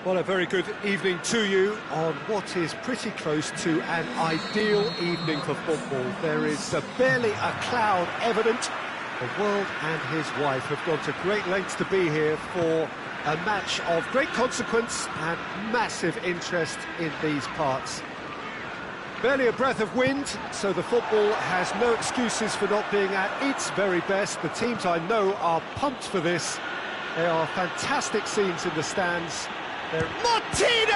Well, a very good evening to you on what is pretty close to an ideal evening for football. There is barely a cloud evident. The world and his wife have gone to great lengths to be here for a match of great consequence and massive interest in these parts. Barely a breath of wind, so the football has no excuses for not being at its very best. The teams I know are pumped for this. There are fantastic scenes in the stands. Martinez!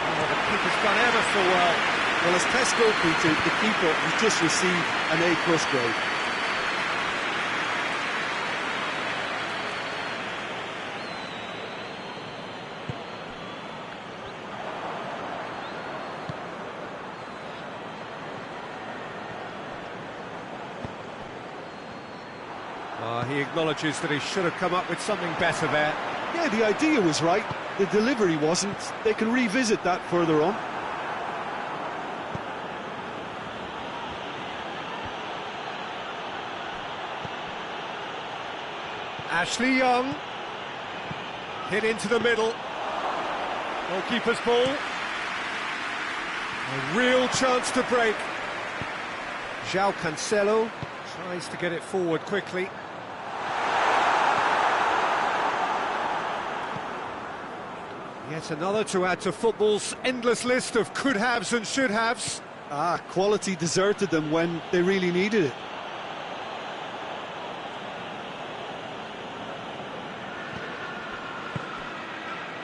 Oh, the keeper's done ever so well. Well, as tests go, Peter, the keeper has just received an A+ grade. He acknowledges that he should have come up with something better there. Yeah, the idea was right, the delivery wasn't. They can revisit that further on. Ashley Young, hit into the middle, goalkeeper's ball, a real chance to break. João Cancelo tries to get it forward quickly. Yet another to add to football's endless list of could-haves and should-haves. Quality deserted them when they really needed it.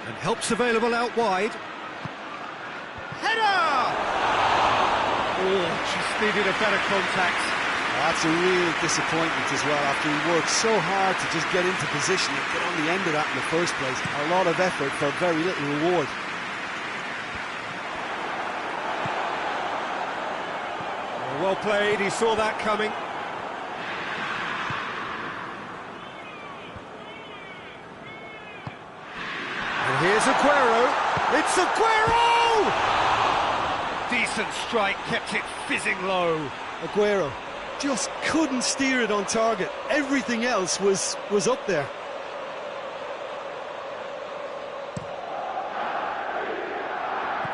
And help's available out wide. Header! Oh, just needed a better contact. That's a real disappointment as well, after he worked so hard to just get into position and get on the end of that in the first place. A lot of effort for very little reward. Well played, he saw that coming. And here's Aguero. It's Aguero! Decent strike, kept it fizzing low. Aguero just couldn't steer it on target. Everything else was up there.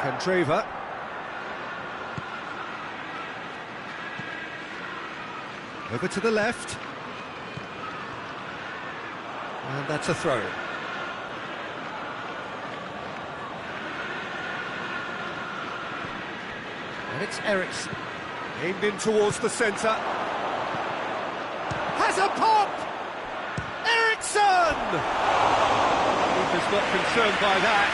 Candreva. Over to the left. And that's a throw. And it's Eriksen. Aimed in towards the centre. Has a pop! Eriksen! Keeper's not concerned by that.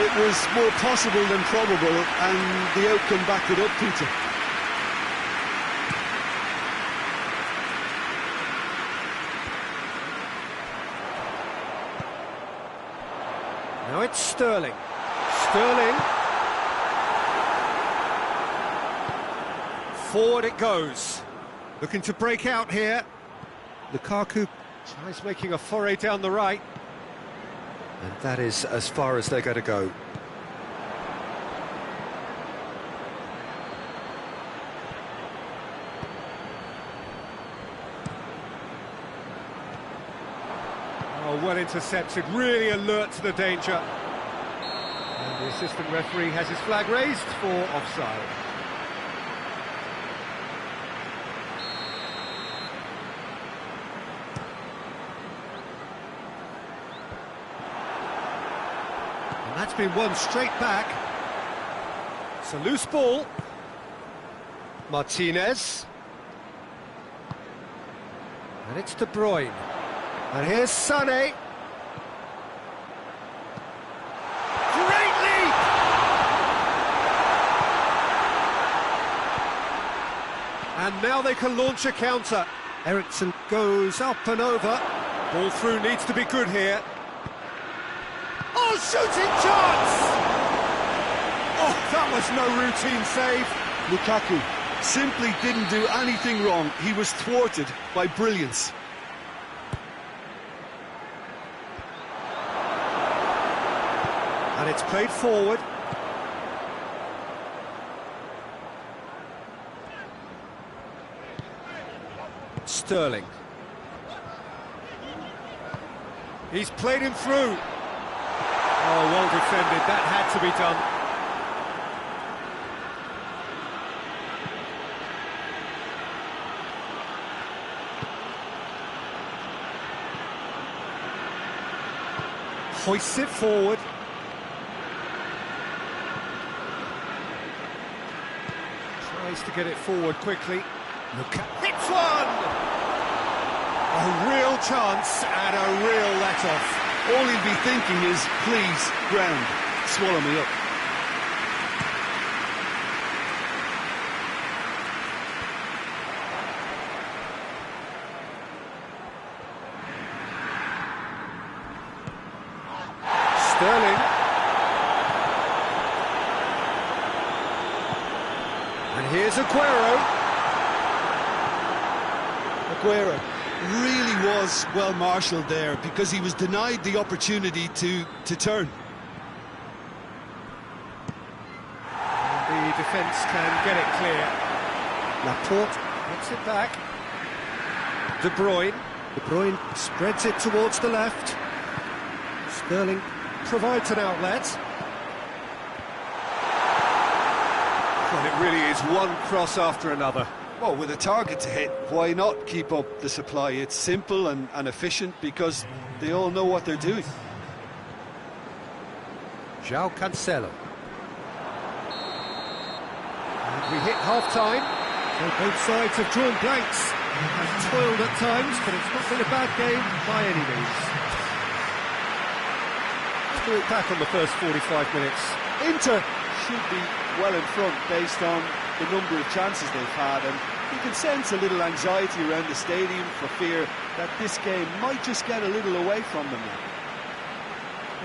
It was more possible than probable, and the outcome backed it up, Peter. Now it's Sterling. Sterling. Forward it goes. Looking to break out here. Lukaku tries making a foray down the right. And that is as far as they're going to go. Oh, well intercepted, really alert to the danger. And the assistant referee has his flag raised for offside. That's been won straight back. It's a loose ball. Martinez. And it's De Bruyne. And here's Sané. Great leap! And now they can launch a counter. Eriksen goes up and over. Ball through needs to be good here. Oh, shooting chance! Oh, that was no routine save. Lukaku simply didn't do anything wrong. He was thwarted by brilliance. And it's played forward. Sterling. He's played him through. Oh, well defended, that had to be done. Hoists it forward. Tries to get it forward quickly. Look at hits one! A real chance and a real let-off. All he'll be thinking is, please, ground, swallow me up. Sterling. And here's Aguero. Aguero really was well marshalled there because he was denied the opportunity to turn. And the defence can get it clear. Laporte gets it back. De Bruyne. De Bruyne spreads it towards the left. Sterling provides an outlet. Well, it really is one cross after another. Well, with a target to hit, why not keep up the supply? It's simple and efficient because they all know what they're doing. João Cancelo. And we hit half-time. So both sides have drawn blanks. Have toiled at times, but it's not been a bad game by any means. Let's do it back on the first 45 minutes. Inter should be well in front based on the number of chances they've had, and you can sense a little anxiety around the stadium for fear that this game might just get a little away from them now.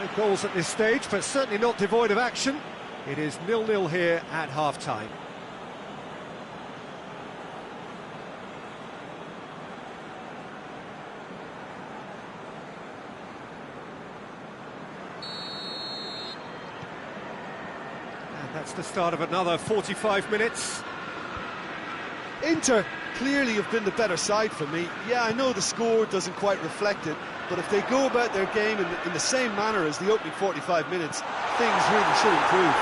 No goals at this stage, but certainly not devoid of action. It is 0-0 here at half-time. That's the start of another 45 minutes. Inter clearly have been the better side for me. Yeah, I know the score doesn't quite reflect it, but if they go about their game in the same manner as the opening 45 minutes, things really should improve.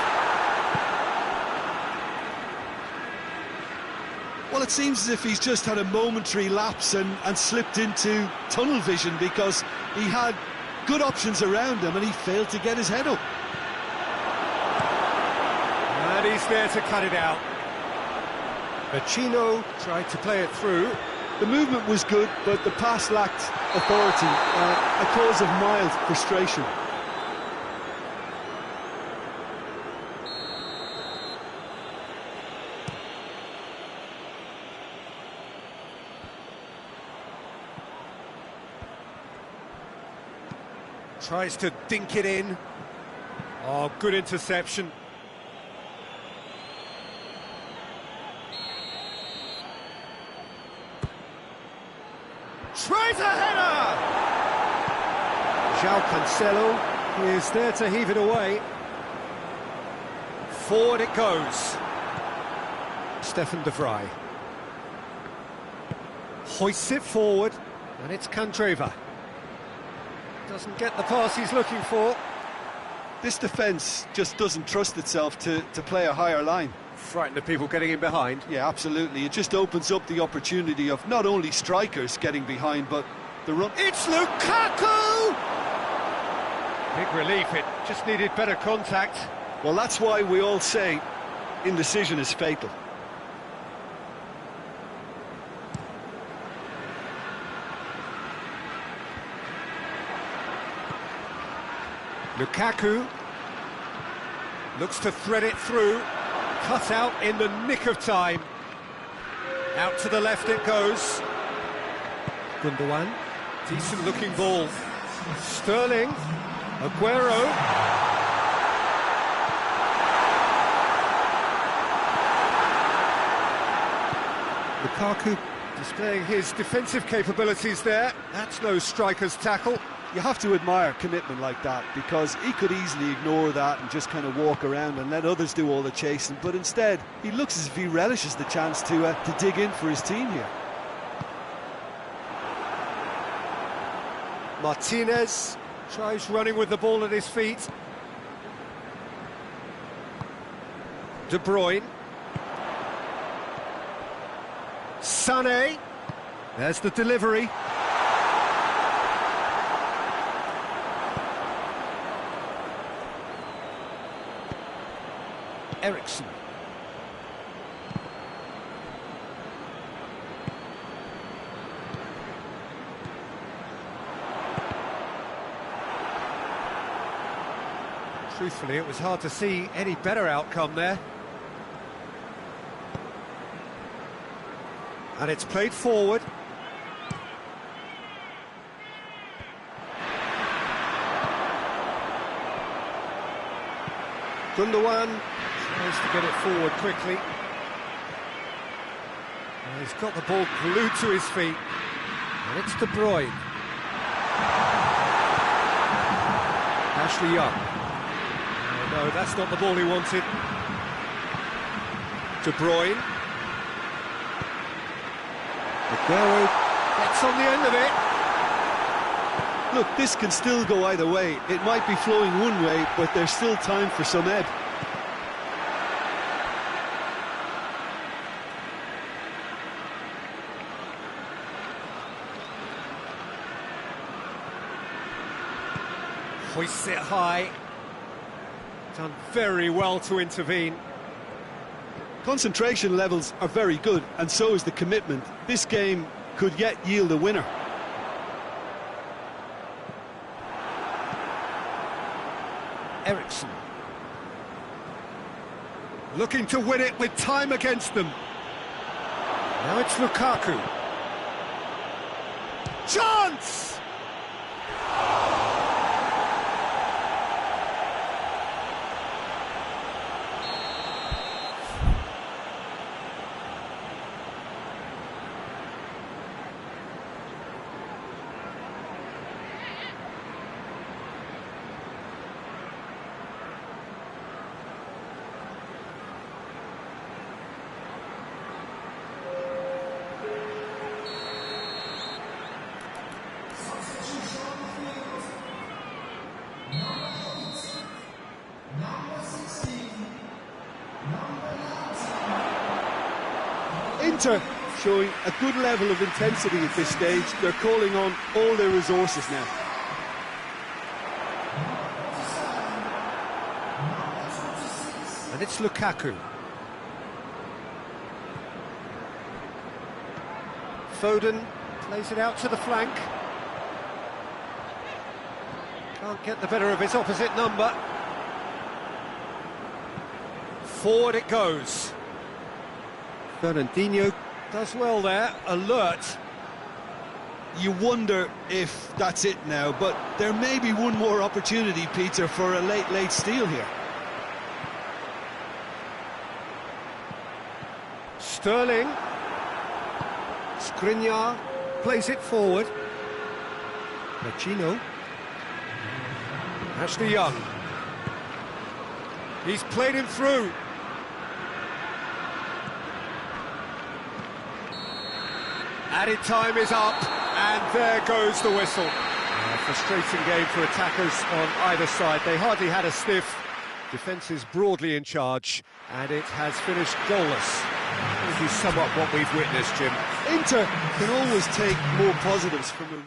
Well, it seems as if he's just had a momentary lapse and slipped into tunnel vision because he had good options around him and he failed to get his head up. And he's there to cut it out. Vecino tried to play it through. The movement was good, but the pass lacked authority, a cause of mild frustration. Tries to dink it in. Oh, good interception. Tries a header! João Cancelo is there to heave it away. Forward it goes. Stefan de Vrij. Hoists it forward, and it's Candreva. Doesn't get the pass he's looking for. This defence just doesn't trust itself to play a higher line. Frightened of people getting in behind. Yeah, absolutely. It just opens up the opportunity of not only strikers getting behind, but the run. It's Lukaku! Big relief, it just needed better contact. Well, that's why we all say indecision is fatal. Lukaku looks to thread it through. Cut out in the nick of time. Out to the left it goes. Gundogan, decent looking ball. Sterling, Aguero. Lukaku displaying his defensive capabilities there. That's no striker's tackle. You have to admire commitment like that because he could easily ignore that and just kind of walk around and let others do all the chasing, but instead he looks as if he relishes the chance to dig in for his team here. Martinez tries running with the ball at his feet. De Bruyne. Sané. There's the delivery. Eriksen. Truthfully, it was hard to see any better outcome there. And it's played forward. Gundogan tries to get it forward quickly. And he's got the ball glued to his feet. And it's De Bruyne. Ashley Young. Oh, no, that's not the ball he wanted. De Bruyne. Aguero gets on the end of it. Look, this can still go either way. It might be flowing one way, but there's still time for some ebb. Hoists it high. Done very well to intervene. Concentration levels are very good, and so is the commitment. This game could yet yield a winner. Eriksen. Looking to win it with time against them. Now it's Lukaku. Chance! Inter showing a good level of intensity at this stage. They're calling on all their resources now. And it's Lukaku. Foden plays it out to the flank. Can't get the better of his opposite number. Forward it goes. Fernandinho does well there, alert. You wonder if that's it now, but there may be one more opportunity, Peter, for a late steal here. Sterling. Skriniar plays it forward. Pacino. Ashley Young. He's played him through. Added time is up, and there goes the whistle. A frustrating game for attackers on either side. They hardly had a sniff. Defence is broadly in charge, and it has finished goalless. This is somewhat what we've witnessed, Jim. Inter can always take more positives from a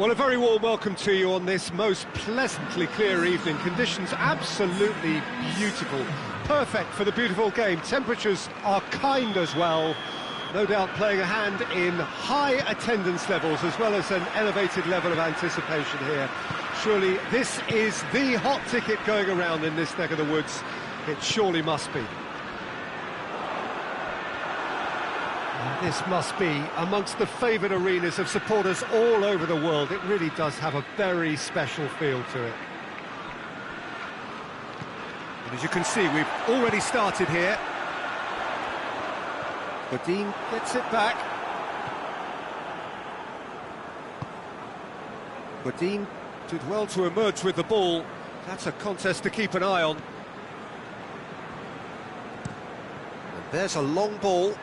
Well, a very warm welcome to you on this most pleasantly clear evening. Conditions absolutely beautiful. Perfect for the beautiful game. Temperatures are kind as well. No doubt playing a hand in high attendance levels as well as an elevated level of anticipation here. Surely this is the hot ticket going around in this neck of the woods. It surely must be. And this must be amongst the favoured arenas of supporters all over the world. It really does have a very special feel to it. And as you can see, we've already started here. Godin gets it back. Godin did well to emerge with the ball. That's a contest to keep an eye on. And there's a long ball.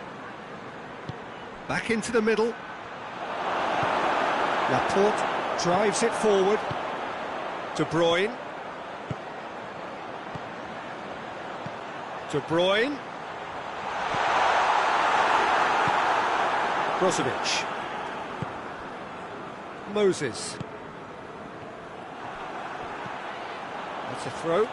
Back into the middle. Laporte drives it forward. De Bruyne. De Bruyne. Brozovic. Moses. That's a throw.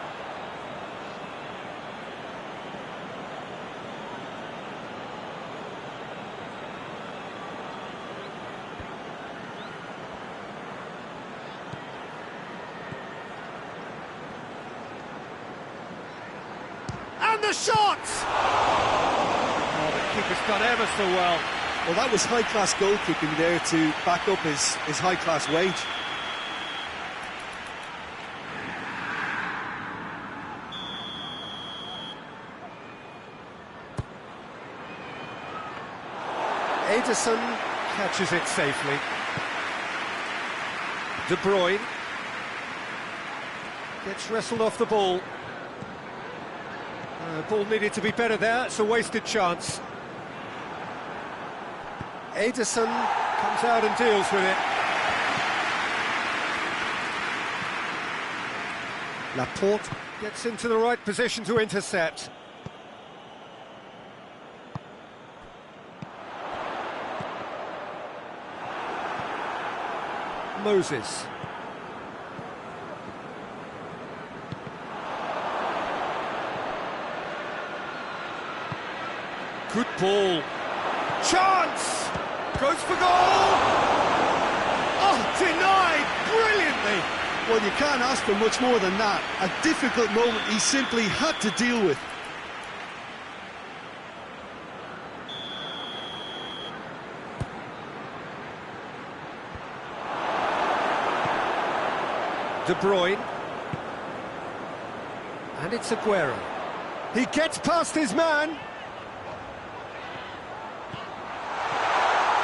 And the shot! Oh, the keeper's done ever so well. Well, that was high-class goalkeeping there to back up his high-class wage. Ederson catches it safely. De Bruyne gets wrestled off the ball. Ball needed to be better there, it's a wasted chance. Ederson comes out and deals with it. Laporte gets into the right position to intercept. Moses. Good ball. Chance! Goes for goal! Oh, denied brilliantly! Well, you can't ask for much more than that. A difficult moment he simply had to deal with. De Bruyne. And it's Aguero. He gets past his man.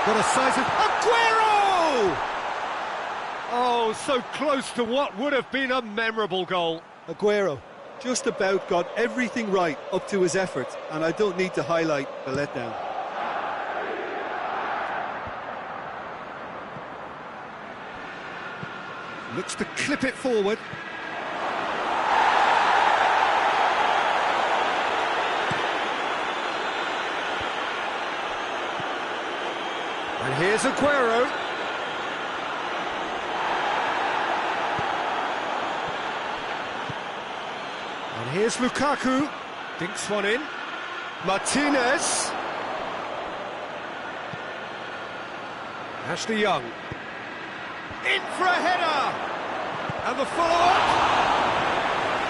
Got a size of Aguero! Oh, so close to what would have been a memorable goal. Aguero just about got everything right up to his effort, and I don't need to highlight the letdown. Looks to clip it forward. And here's Aguero. And here's Lukaku. Dinks one in. Martinez. Ashley Young. In for a header! And the follow-up!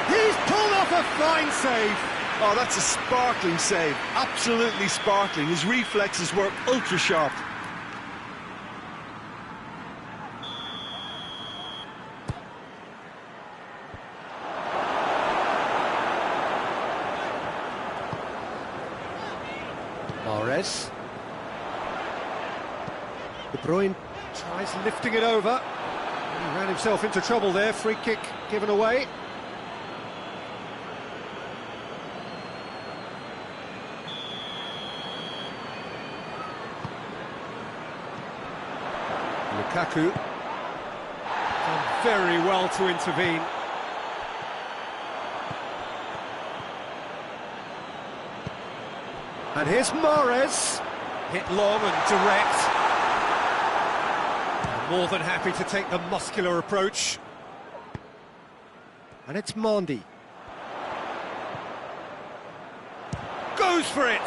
He's pulled off a fine save! Oh, that's a sparkling save. Absolutely sparkling. His reflexes were ultra-sharp. Mahrez. De Bruyne tries lifting it over. He ran himself into trouble there. Free kick given away. Lukaku done very well to intervene. And here's Mahrez, hit long and direct. More than happy to take the muscular approach. And it's Mandy. Goes for it!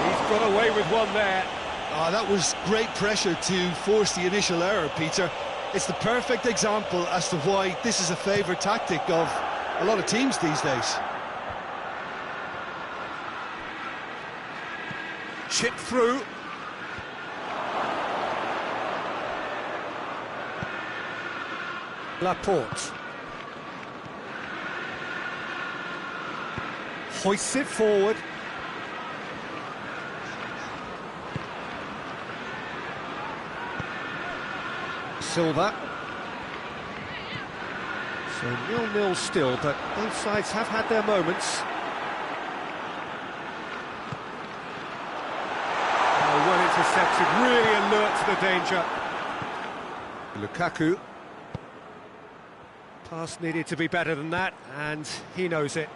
He's got away with one there. Oh, that was great pressure to force the initial error, Peter. It's the perfect example as to why this is a favourite tactic of a lot of teams these days. Chip through. Laporte. Hoists it forward. Silva. So 0-0 still, but both sides have had their moments. Oh, well intercepted, really alert to the danger. Lukaku. Pass needed to be better than that, and he knows it.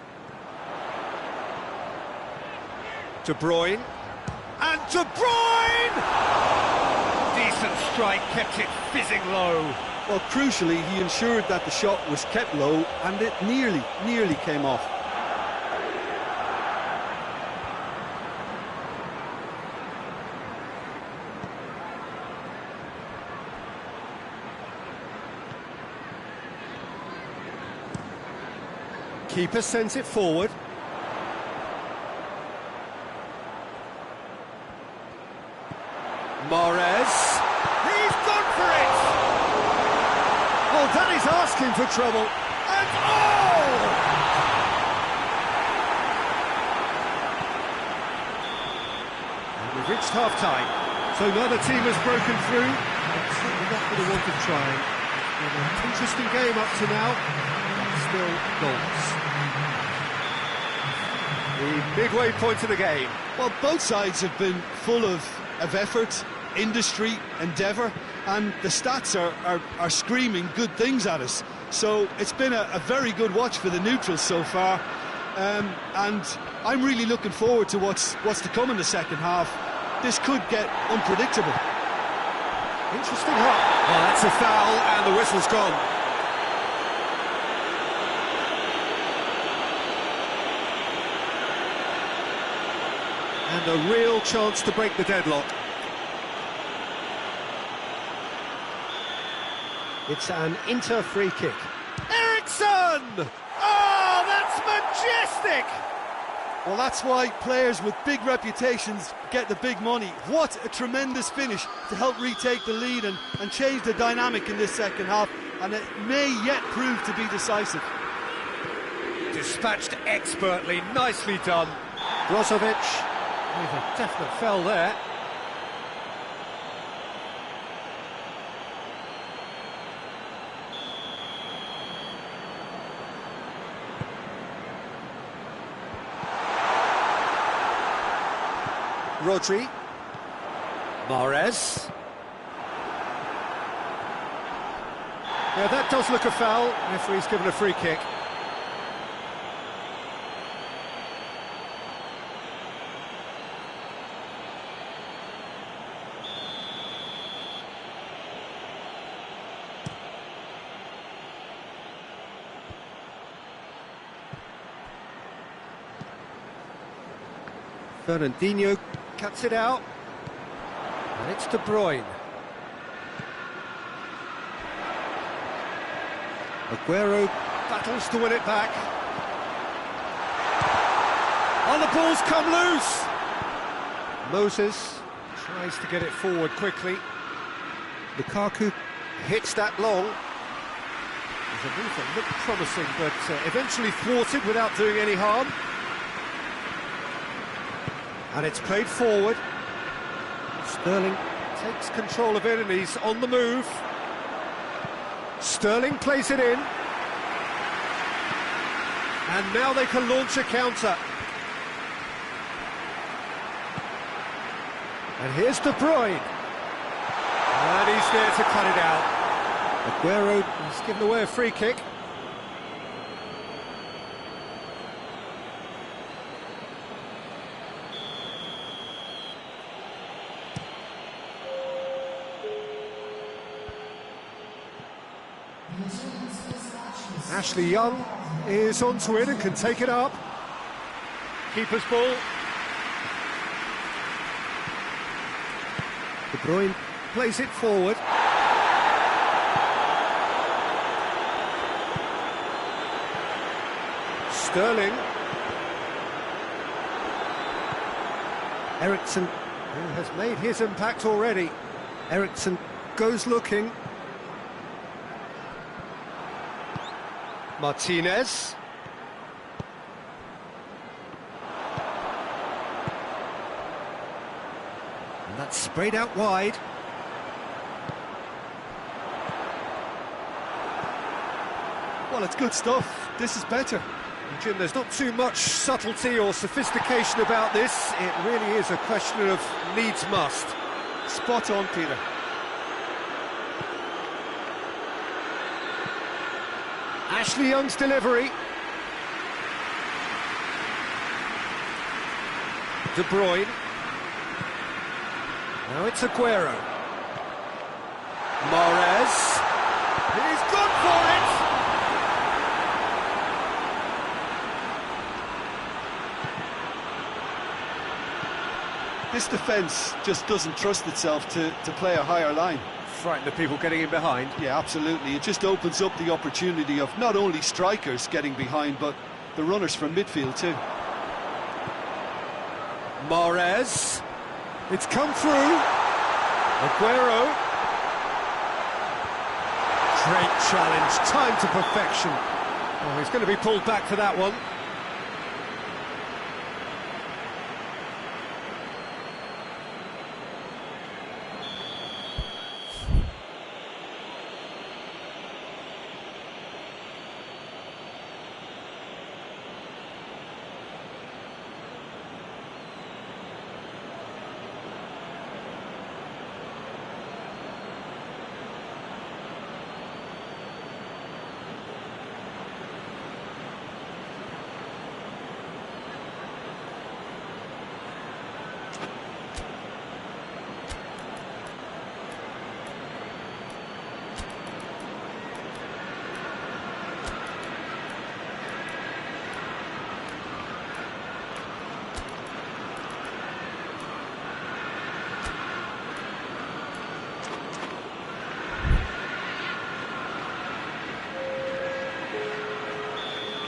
De Bruyne. And De Bruyne! Decent strike, kept it fizzing low. Well, crucially, he ensured that the shot was kept low, and it nearly came off. Keeper sends it forward. Mahrez. He's gone for it! Well, that is asking for trouble. And oh! And we've reached half-time. So neither team has broken through. It's certainly not for the want of trying. It's been an interesting game up to now. Still goals. The midway point of the game. Well, both sides have been full of effort, industry, endeavour, and the stats are screaming good things at us. So it's been a very good watch for the neutrals so far, and I'm really looking forward to what's to come in the second half. This could get unpredictable. Interesting hop. Oh, that's a foul, and the whistle's gone. And a real chance to break the deadlock. It's an Inter free kick. Eriksson! Oh, that's majestic! Well, that's why players with big reputations get the big money. What a tremendous finish to help retake the lead and change the dynamic in this second half, and it may yet prove to be decisive. Dispatched expertly, nicely done. Brozovic. With a definite fell there. Rodri. Mahrez. Yeah, that does look a foul. Referee's given a free kick. Fernandinho cuts it out, and it's De Bruyne. Aguero battles to win it back. Oh, the ball's come loose! Moses tries to get it forward quickly. Lukaku hits that long. There's a move that looked promising, but eventually thwarted without doing any harm. And it's played forward. Sterling takes control of it and he's on the move. Sterling plays it in. And now they can launch a counter. And here's De Bruyne. And he's there to cut it out. Aguero has given away a free kick. Ashley Young is onto it and can take it up. Keeper's ball. De Bruyne plays it forward. Sterling. Eriksen, who has made his impact already. Eriksen goes looking. Martinez. And that's sprayed out wide. Well, it's good stuff. This is better. And Jim, there's not too much subtlety or sophistication about this. It really is a question of needs must. Spot on, Peter. Ashley Young's delivery. De Bruyne. Now it's Aguero. Mahrez. He's gone for it! This defence just doesn't trust itself to play a higher line. Frighten the people getting in behind. Yeah, absolutely. It just opens up the opportunity of not only strikers getting behind, but the runners from midfield too. Mahrez. It's come through. Aguero. Great challenge, time to perfection. Oh, he's going to be pulled back for that one.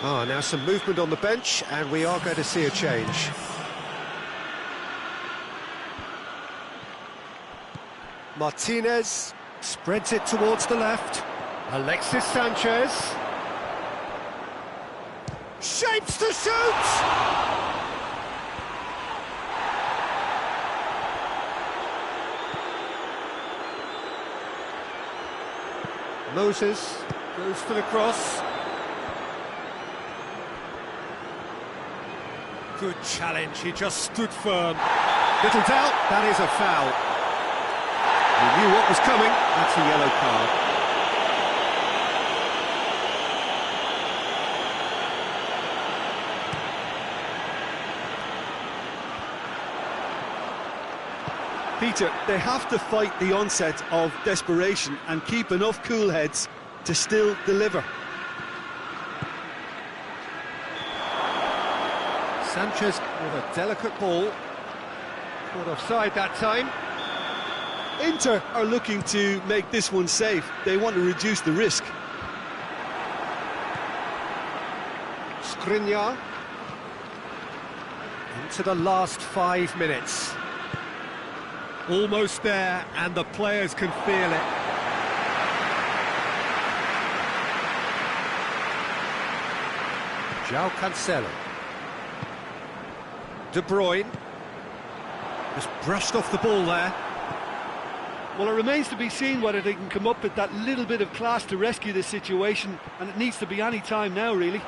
Oh, now some movement on the bench, and we are going to see a change. Martinez spreads it towards the left. Alexis Sanchez. Shapes to shoot! Moses goes for the cross. Good challenge, he just stood firm. Little doubt, that is a foul. He knew what was coming, that's a yellow card. Peter, they have to fight the onset of desperation and keep enough cool heads to still deliver. Sanchez with a delicate ball. Caught offside that time. Inter are looking to make this one safe. They want to reduce the risk. Skriniar. Into the last 5 minutes. Almost there, and the players can feel it. João Cancelo. De Bruyne. Just brushed off the ball there. Well, it remains to be seen whether they can come up with that little bit of class to rescue this situation, and it needs to be any time now, really.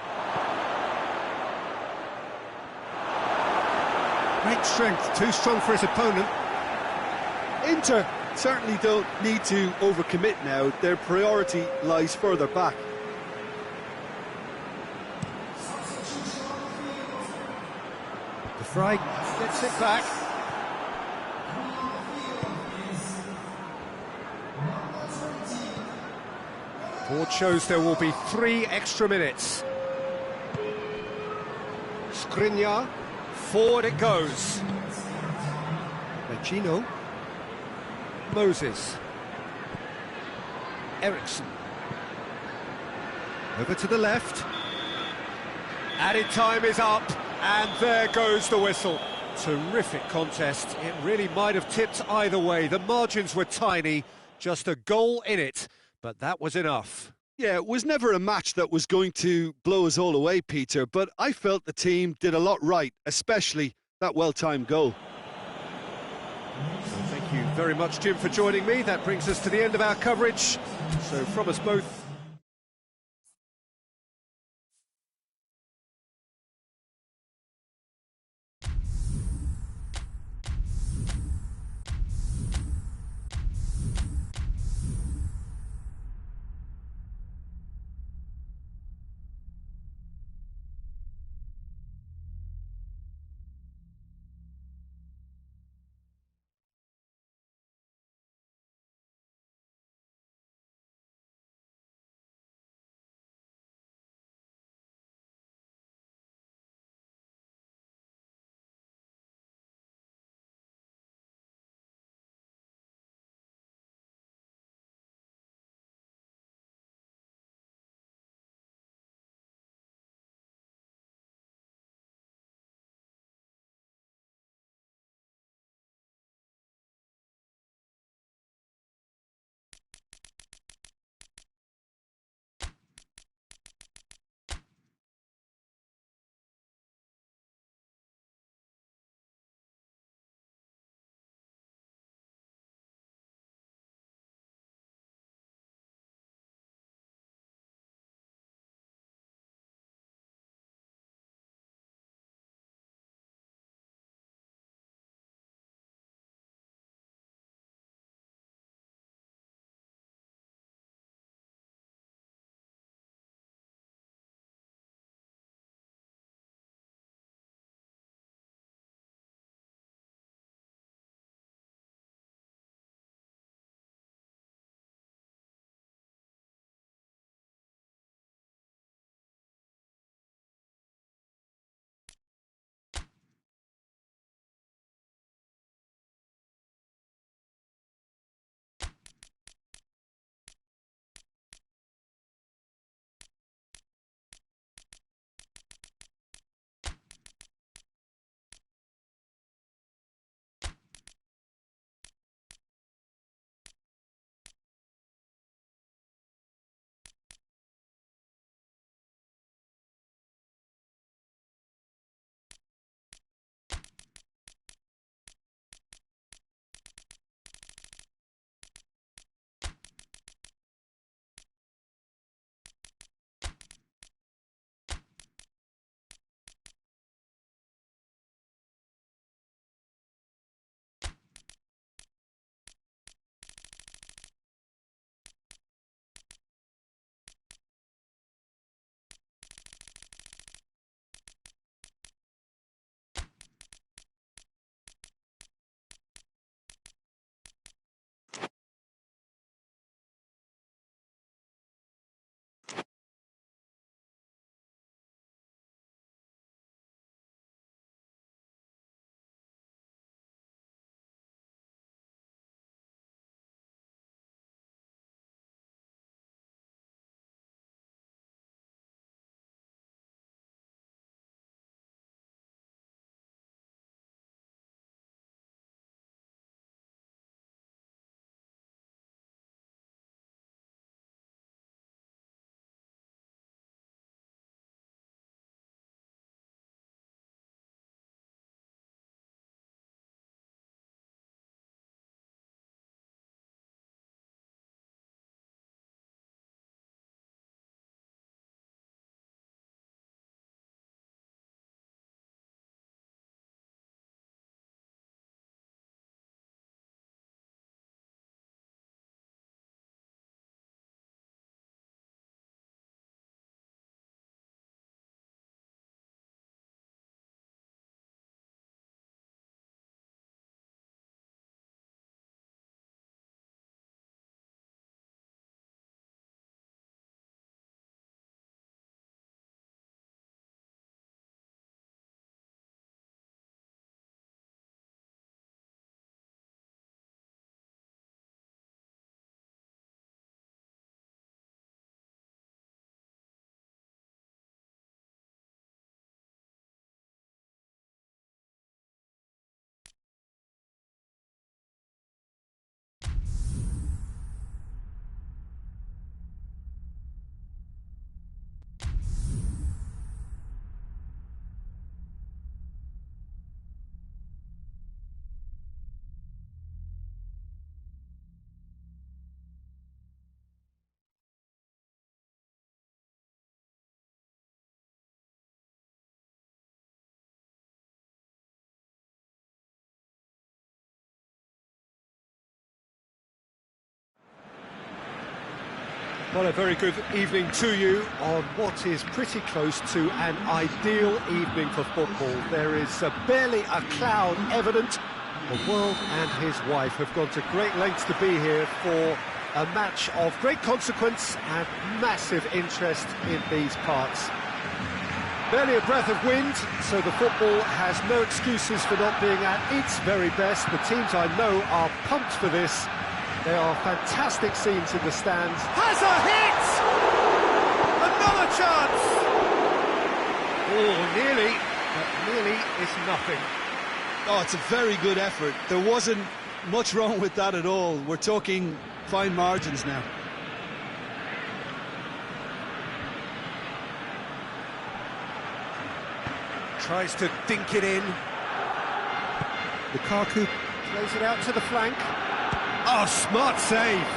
Great strength, too strong for his opponent. Inter certainly don't need to overcommit now. Their priority lies further back. De Vrij gets it back. Board shows there will be 3 extra minutes. Skriniar, forward it goes. Regino. Moses. Eriksson. Over to the left. Added time is up, and there goes the whistle. Terrific contest. It really might have tipped either way. The margins were tiny, just a goal in it, but that was enough. Yeah, it was never a match that was going to blow us all away, Peter, but I felt the team did a lot right, especially that well-timed goal. So thank you very much, Jim, for joining me. That brings us to the end of our coverage. So from us both, Well, a very good evening to you on what is pretty close to an ideal evening for football. There is barely a cloud evident. The world and his wife have gone to great lengths to be here for a match of great consequence and massive interest in these parts. Barely a breath of wind, so the football has no excuses for not being at its very best. The teams I know are pumped for this. There are fantastic scenes in the stands. Has a hit! Another chance! Oh, nearly, but nearly is nothing. Oh, it's a very good effort. There wasn't much wrong with that at all. We're talking fine margins now. Tries to dink it in. Lukaku plays it out to the flank. Oh, smart save.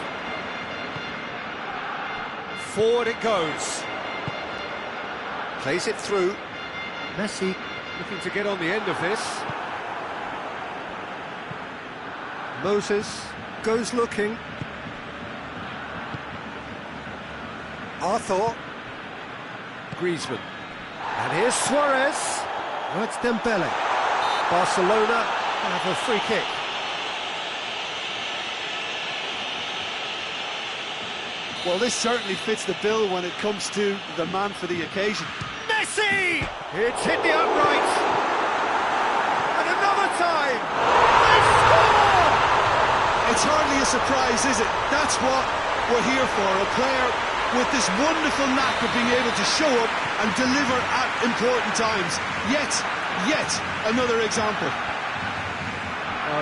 Forward it goes. Plays it through. Messi looking to get on the end of this. Moses goes looking. Arthur. Griezmann. And here's Suarez. Well, it's Dembele. Barcelona have a free kick. Well, this certainly fits the bill when it comes to the man for the occasion. Messi! It's hit the upright. And another time. They score! It's hardly a surprise, is it? That's what we're here for. A player with this wonderful knack of being able to show up and deliver at important times. Yet another example.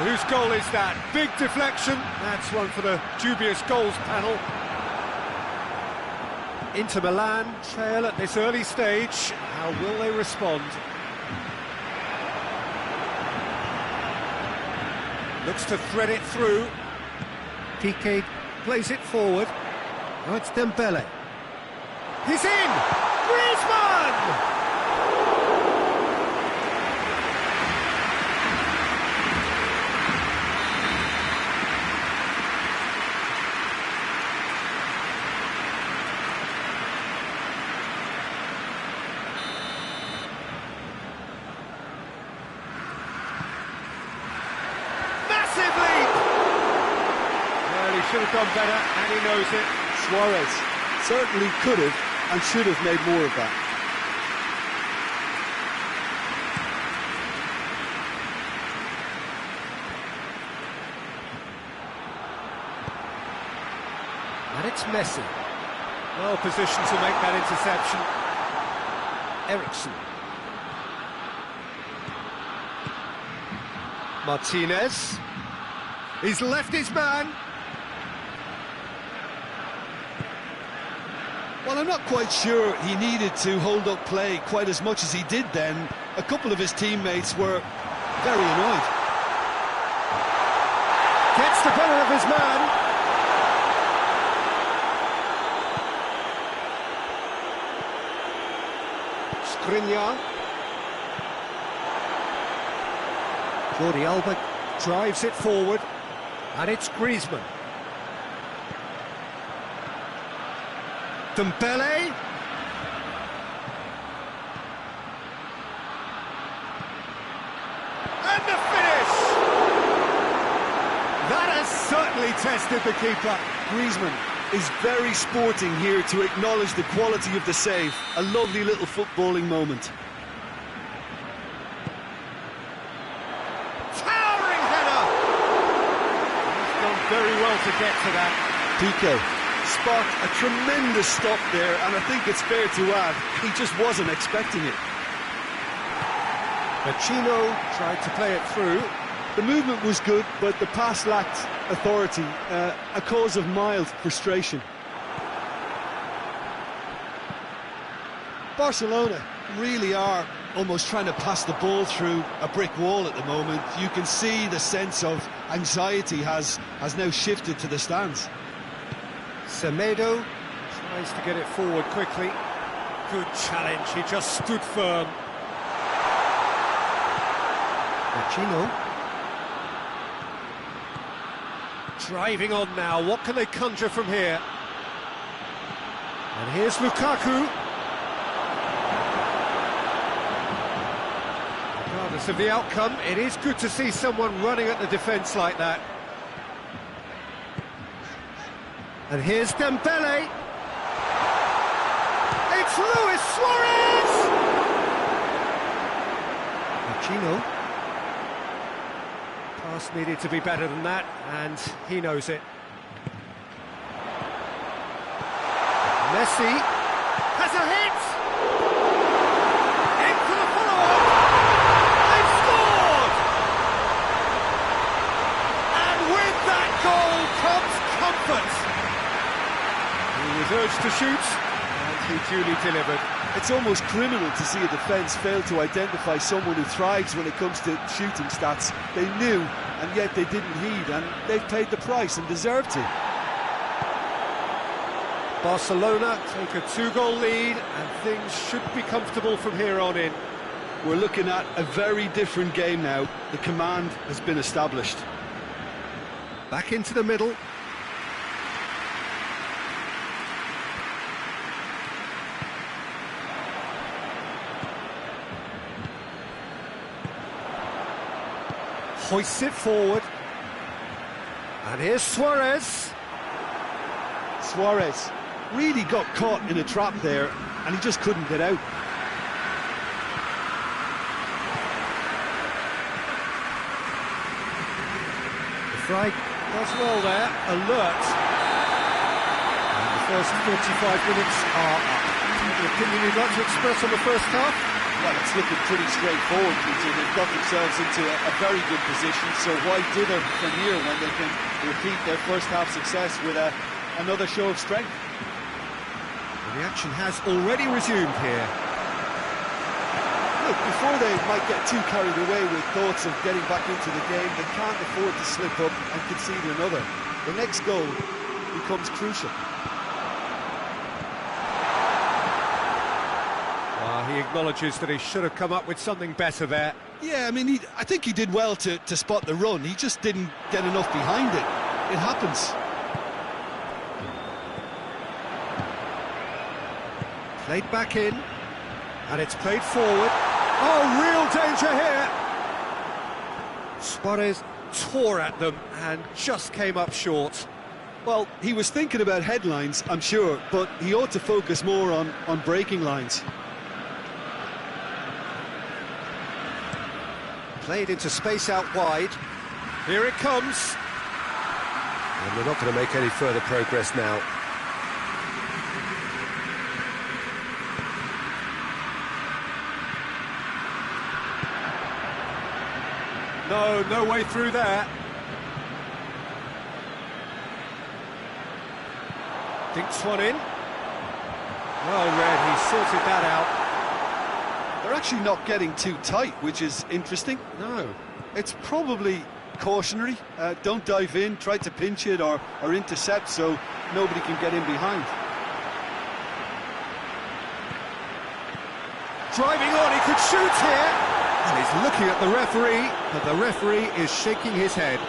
Whose goal is that? Big deflection. That's one for the dubious goals panel. Inter Milan trail at this early stage. How will they respond? Looks to thread it through. Piqué plays it forward. Now it's Dembele. He's in! Griezmann! Should have done better, and he knows it. Suarez certainly could have and should have made more of that. And it's Messi. Well positioned to make that interception. Eriksen. Martinez. He's left his man. Well, I'm not quite sure he needed to hold up play quite as much as he did then. A couple of his teammates were very annoyed. Gets the better of his man. Skriniar. Jordi Alba drives it forward. And it's Griezmann. Dembele. And the finish! That has certainly tested the keeper. Griezmann is very sporting here to acknowledge the quality of the save. A lovely little footballing moment. Towering header! He's done very well to get to that. Piqué sparked a tremendous stop there, and I think it's fair to add, he just wasn't expecting it. Vecino tried to play it through. The movement was good, but the pass lacked authority, a cause of mild frustration. Barcelona really are almost trying to pass the ball through a brick wall at the moment. You can see the sense of anxiety has now shifted to the stands. Semedo tries to get it forward quickly. Good challenge, he just stood firm. Vecino. Driving on now, what can they conjure from here? And here's Lukaku. Regardless of the outcome, it is good to see someone running at the defence like that. And here's Dembele. It's Luis Suarez! Pacino. Pass needed to be better than that, and he knows it. Messi has a hit! In for the follow-up! They've scored! And with that goal comes comfort! He was urged to shoot, and he duly delivered. It's almost criminal to see a defence fail to identify someone who thrives when it comes to shooting stats. They knew, and yet they didn't heed, and they've paid the price and deserved to. Barcelona take a 2-goal lead, and things should be comfortable from here on in. We're looking at a very different game now. The command has been established. Back into the middle. Hoists it forward. And here's Suarez. Suarez really got caught in a trap there, and he just couldn't get out. The Fry does well there, alert. And the first 45 minutes are up. Any opinion you'd like to express on the first half? Well, it's looking pretty straightforward, Peter. They've got themselves into a very good position, so why dither from here when they can repeat their first half success with another show of strength? The action has already resumed here. Look, before they might get too carried away with thoughts of getting back into the game, they can't afford to slip up and concede another. The next goal becomes crucial. He acknowledges that he should have come up with something better there. Yeah, I mean, I think he did well to spot the run. He just didn't get enough behind it. It happens. Played back in, and it's played forward. Oh, real danger here! Suarez tore at them and just came up short. Well, he was thinking about headlines, I'm sure, but he ought to focus more on breaking lines. Played into space out wide. Here it comes. And they're not going to make any further progress now. No way through there. Dinks one in. Well read, he sorted that out. They're actually not getting too tight, which is interesting. No. It's probably cautionary. Don't dive in, try to pinch it or intercept so nobody can get in behind. Driving on, he could shoot here. And he's looking at the referee, but the referee is shaking his head.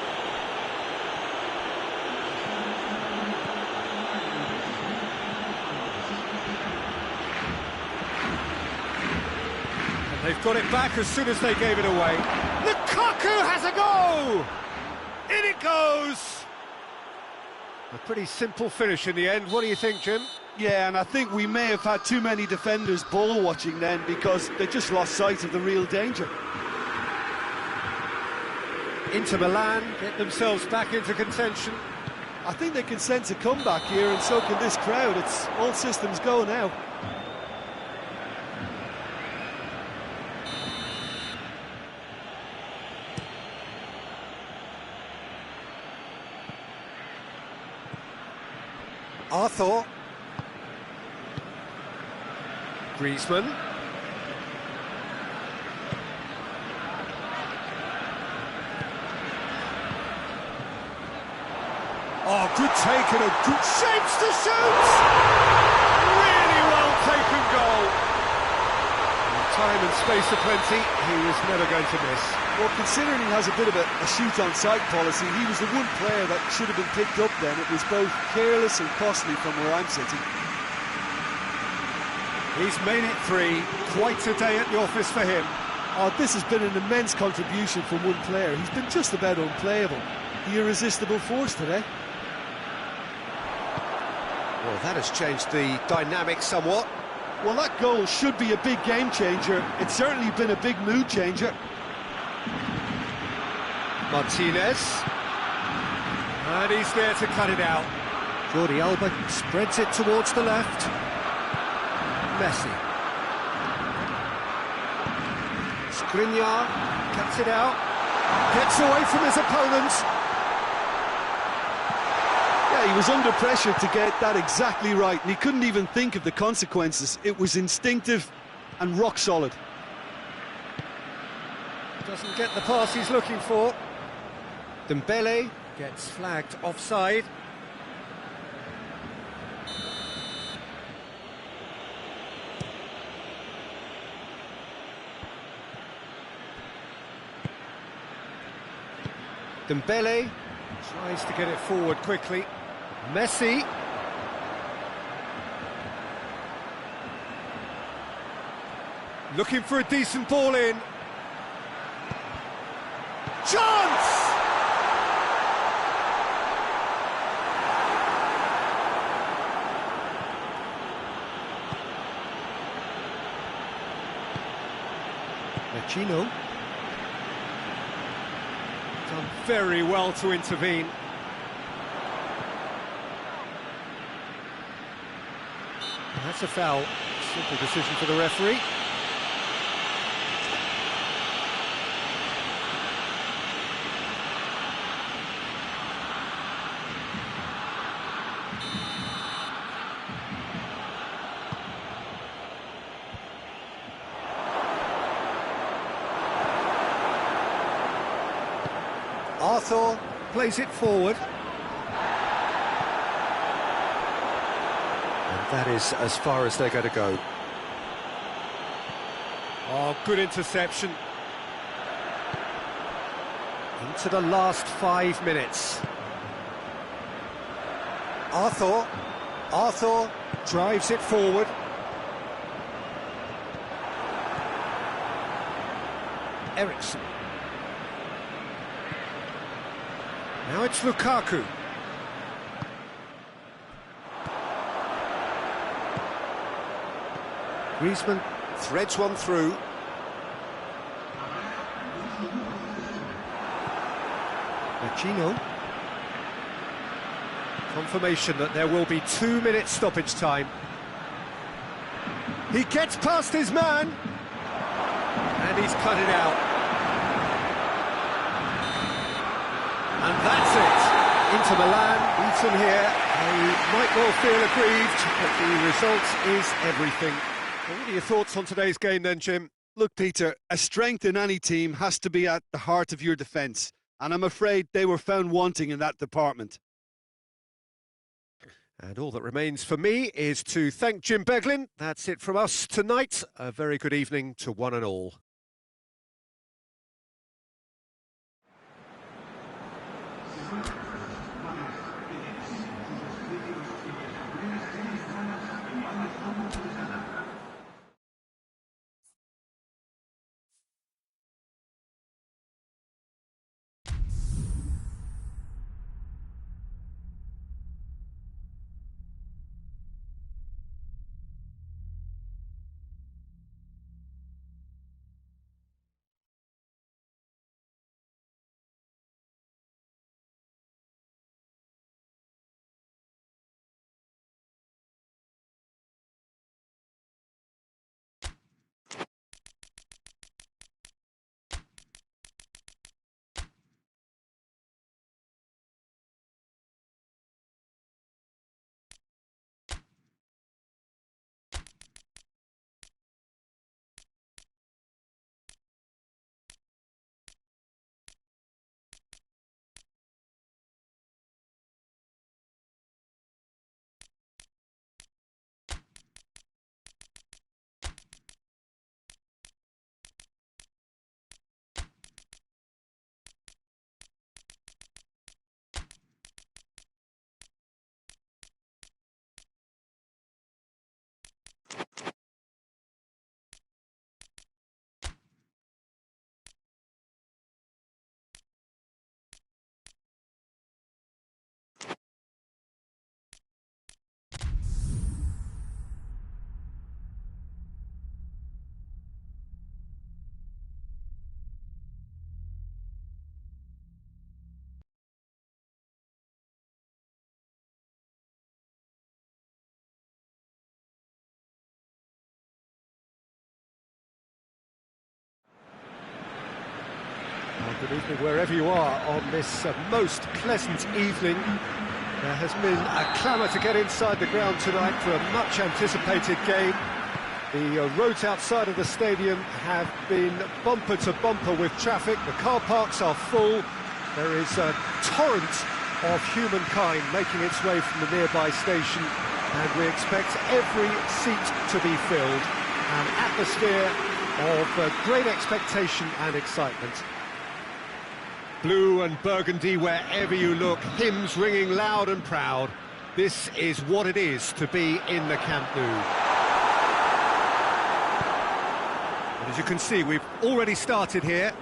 They've got it back as soon as they gave it away. Lukaku has a go! In it goes! A pretty simple finish in the end. What do you think, Jim? Yeah, and I think we may have had too many defenders ball watching then because they just lost sight of the real danger. Inter Milan get themselves back into contention. I think they can sense a comeback here, and so can this crowd. It's all systems go now. Arthur. Griezmann. Oh, good take and a good shapes to shoot! Really well taken goal. With time and space aplenty, he was never going to miss. Well, considering he has a bit of a shoot-on-sight policy, he was the one player that should have been picked up then. It was both careless and costly from where I'm sitting. He's made it 3. Quite a day at the office for him. Oh, this has been an immense contribution from one player. He's been just about unplayable. The irresistible force today. Well, that has changed the dynamic somewhat. Well, that goal should be a big game changer. It's certainly been a big mood changer. Martinez. And he's there to cut it out. Jordi Alba spreads it towards the left. Messi. Skriniar cuts it out. Gets away from his opponent. Yeah, he was under pressure to get that exactly right, and he couldn't even think of the consequences. It was instinctive and rock solid. Doesn't get the pass he's looking for. Dembele gets flagged offside. Dembele tries to get it forward quickly. Messi. Looking for a decent ball in. Chance! Vecino. Done very well to intervene. That's a foul. Simple decision for the referee. Arthur plays it forward. And that is as far as they're going to go. Oh, good interception. Into the last 5 minutes. Arthur drives it forward. Ericsson. Now it's Lukaku. Griezmann threads one through. Vecino. Confirmation that there will be 2 minutes stoppage time. He gets past his man. And he's cut it out. And that's it. Inter Milan beaten here. They might well feel aggrieved, but the result is everything. What are your thoughts on today's game then, Jim? Look, Peter, a strength in any team has to be at the heart of your defence, and I'm afraid they were found wanting in that department. And all that remains for me is to thank Jim Beglin. That's it from us tonight. A very good evening to one and all. Good evening wherever you are on this most pleasant evening. There has been a clamour to get inside the ground tonight for a much anticipated game. The roads outside of the stadium have been bumper to bumper with traffic. The car parks are full. There is a torrent of humankind making its way from the nearby station, and we expect every seat to be filled. An atmosphere of great expectation and excitement. Blue and burgundy wherever you look, hymns ringing loud and proud. This is what it is to be in the Camp Nou. And as you can see, we've already started here.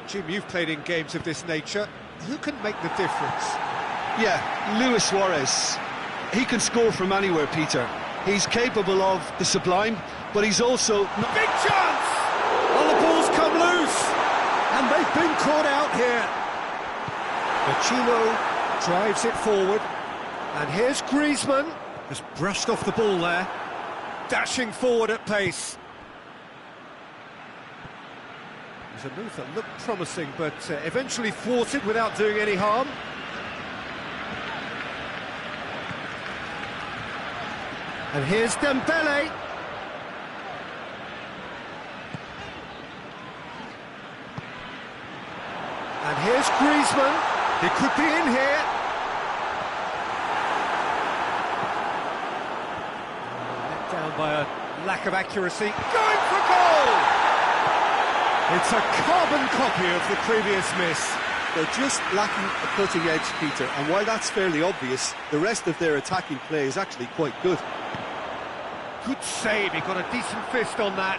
Jim, you've played in games of this nature. Who can make the difference? Yeah, Luis Suarez. He can score from anywhere, Peter. He's capable of the sublime, but he's also... Big chance! Well, the ball's come loose, and they've been caught out here. Vecino drives it forward, and here's Griezmann. Just brushed off the ball there, dashing forward at pace. It was a move that looked promising, but eventually thwarted without doing any harm. And here's Dembele. And here's Griezmann. He could be in here. Let down by a lack of accuracy. Going for goal! It's a carbon copy of the previous miss. They're just lacking a cutting edge, Peter, and while that's fairly obvious, the rest of their attacking play is actually quite good. Good save, he got a decent fist on that.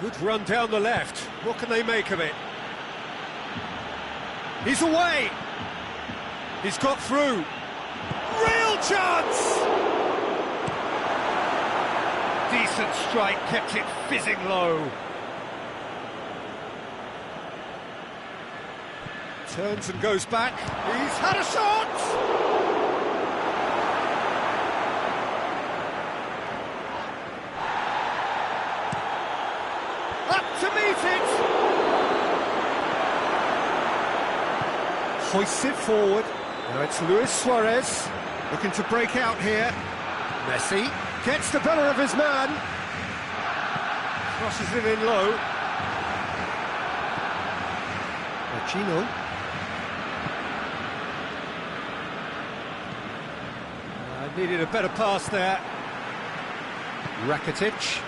Good run down the left. What can they make of it? He's away! He's got through. Real chance! Decent strike, kept it fizzing low. Turns and goes back. He's had a shot! To meet it! Hoists it forward. Now it's Luis Suarez looking to break out here. Messi gets the better of his man. Crosses it in low. Vecino. Needed a better pass there. Rakitic.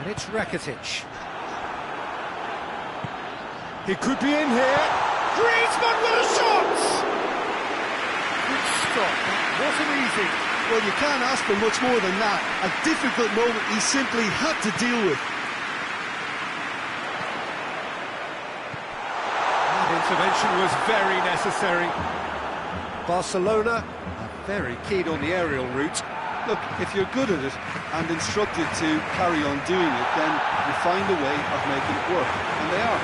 And it's Rakitic. He could be in here. Griezmann with a shot! Good stop. That wasn't easy. Well, you can't ask for much more than that. A difficult moment he simply had to deal with. That intervention was very necessary. Barcelona are very keen on the aerial route. Look, if you're good at it and instructed to carry on doing it, then you find a way of making it work, and they are.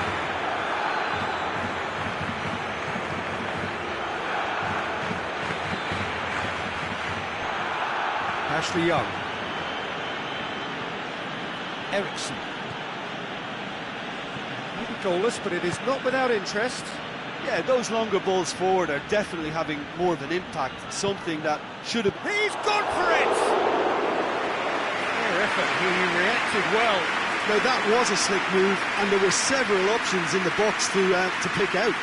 Ashley Young. Eriksson. Maybe goalless, but it is not without interest. Yeah, those longer balls forward are definitely having more of an impact, something that should have... He's gone for it! Fair effort, he reacted well. Now that was a slick move, and there were several options in the box to pick out.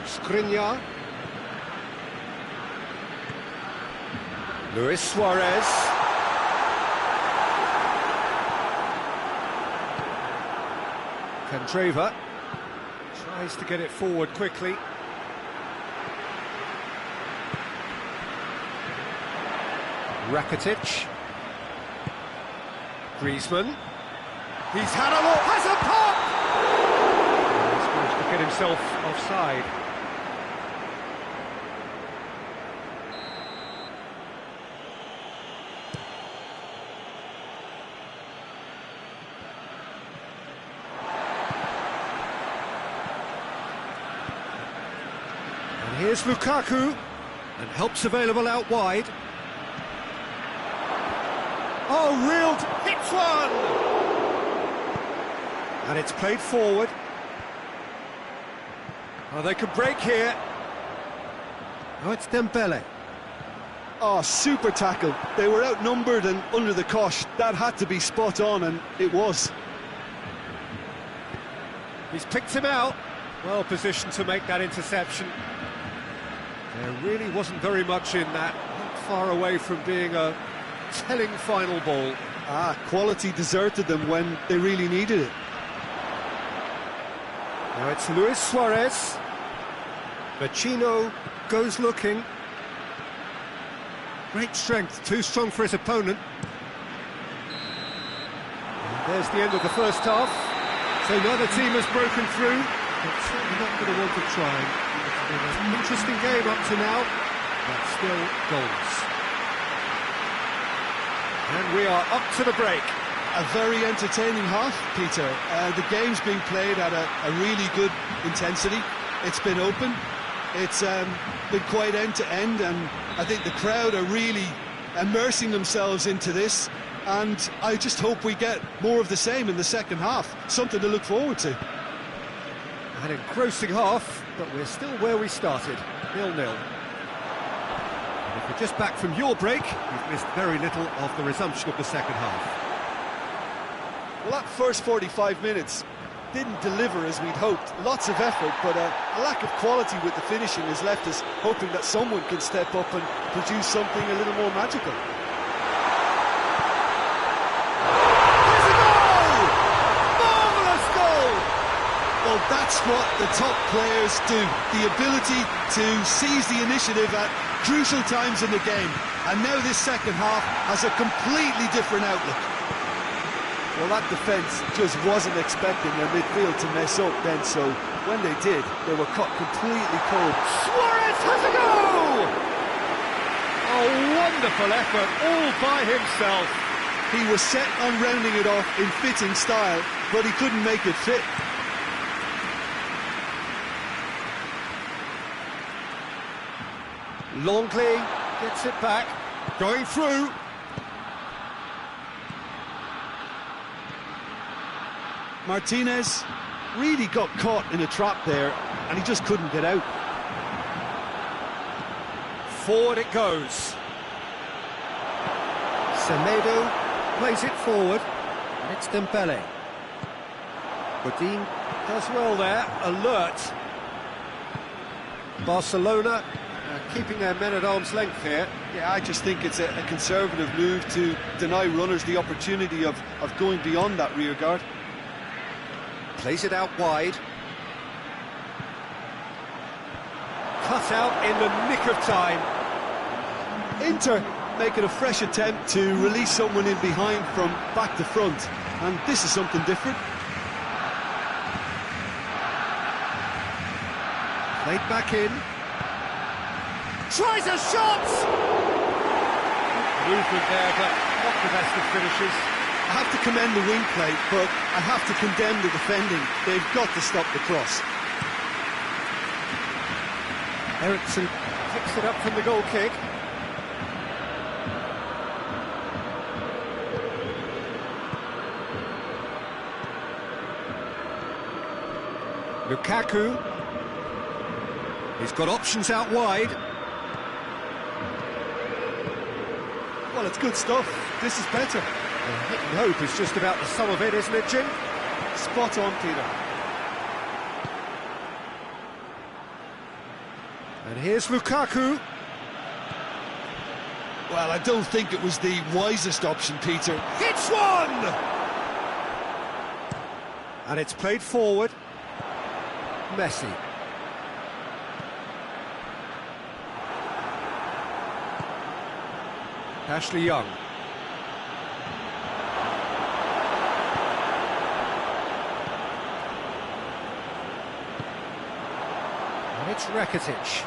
Skriniar. Luis Suarez. Candreva tries to get it forward quickly. Rakitic. Griezmann. He's had a look, has a pop! He's managed to get himself offside. Here's Lukaku, and help's available out wide. Oh, reeled, hits one! And it's played forward. Oh, they can break here. Oh, it's Dembele. Oh, super tackle. They were outnumbered and under the cosh. That had to be spot on, and it was. He's picked him out. Well positioned to make that interception. There really wasn't very much in that. Not far away from being a telling final ball. Quality deserted them when they really needed it. Now it's Luis Suarez. Vecino goes looking. Great strength, too strong for his opponent. And there's the end of the first half. So neither team has broken through, but certainly not going to want to try. It's been an interesting game up to now, but still goals. And we are up to the break. A very entertaining half, Peter. The game's being played at a really good intensity. It's been open. It's been quite end-to-end, and I think the crowd are really immersing themselves into this, and I just hope we get more of the same in the second half. Something to look forward to. An engrossing half, but we're still where we started, 0-0. And if you're just back from your break, you've missed very little of the resumption of the second half. Well, that first 45 minutes didn't deliver as we'd hoped. Lots of effort, but a lack of quality with the finishing has left us hoping that someone can step up and produce something a little more magical. There's a goal! Marvellous goal! Well, that's what the top players do. The ability to seize the initiative at crucial times in the game. And now this second half has a completely different outlook. Well, that defence just wasn't expecting their midfield to mess up then, so when they did, they were caught completely cold. Suarez has a goal! A wonderful effort, all by himself. He was set on rounding it off in fitting style, but he couldn't make it fit. Longley gets it back, going through. Martinez really got caught in a trap there, and he just couldn't get out. Forward it goes. Semedo plays it forward, and it's Dembele. Godin does well there, alert. Barcelona keeping their men at arm's length here. Yeah, I just think it's a conservative move to deny runners the opportunity of going beyond that rear guard. Plays it out wide. Cut out in the nick of time. Inter making a fresh attempt to release someone in behind from back to front, and this is something different. Played back in. Tries a shot! Movement there, but not the best of finishes. I have to commend the wing play, but I have to condemn the defending. They've got to stop the cross. Eriksson picks it up from the goal kick. Lukaku. He's got options out wide. Well, it's good stuff. This is better. Hit and hope is just about the sum of it, isn't it, Jim? Spot on, Peter. And here's Lukaku. Well, I don't think it was the wisest option, Peter. Hits one! And it's played forward. Messi. Ashley Young. And it's Rakitic.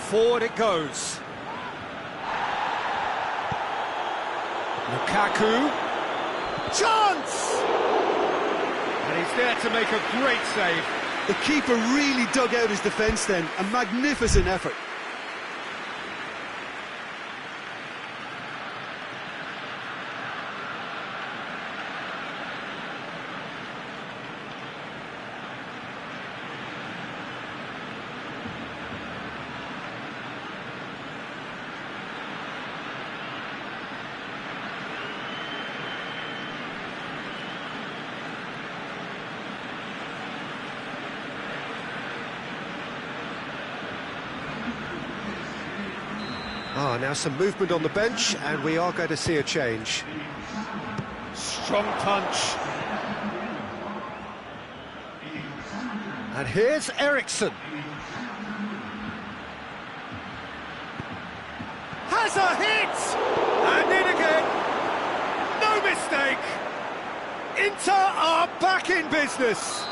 Forward it goes. Lukaku. Chance! And he's there to make a great save. The keeper really dug out his defence then. A magnificent effort. Now some movement on the bench, and we are going to see a change. Strong punch. And here's Eriksson. Has a hit! And in again! No mistake! Inter are back in business!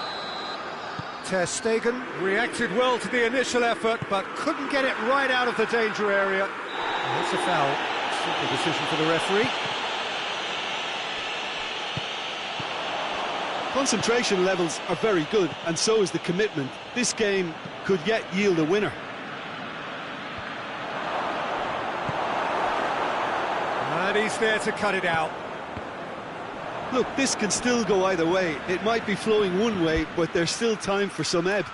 Ter Stegen reacted well to the initial effort, but couldn't get it right out of the danger area. That's a foul. Simple decision for the referee. Concentration levels are very good, and so is the commitment. This game could yet yield a winner. And he's there to cut it out. Look, this can still go either way. It might be flowing one way, but there's still time for some ebb.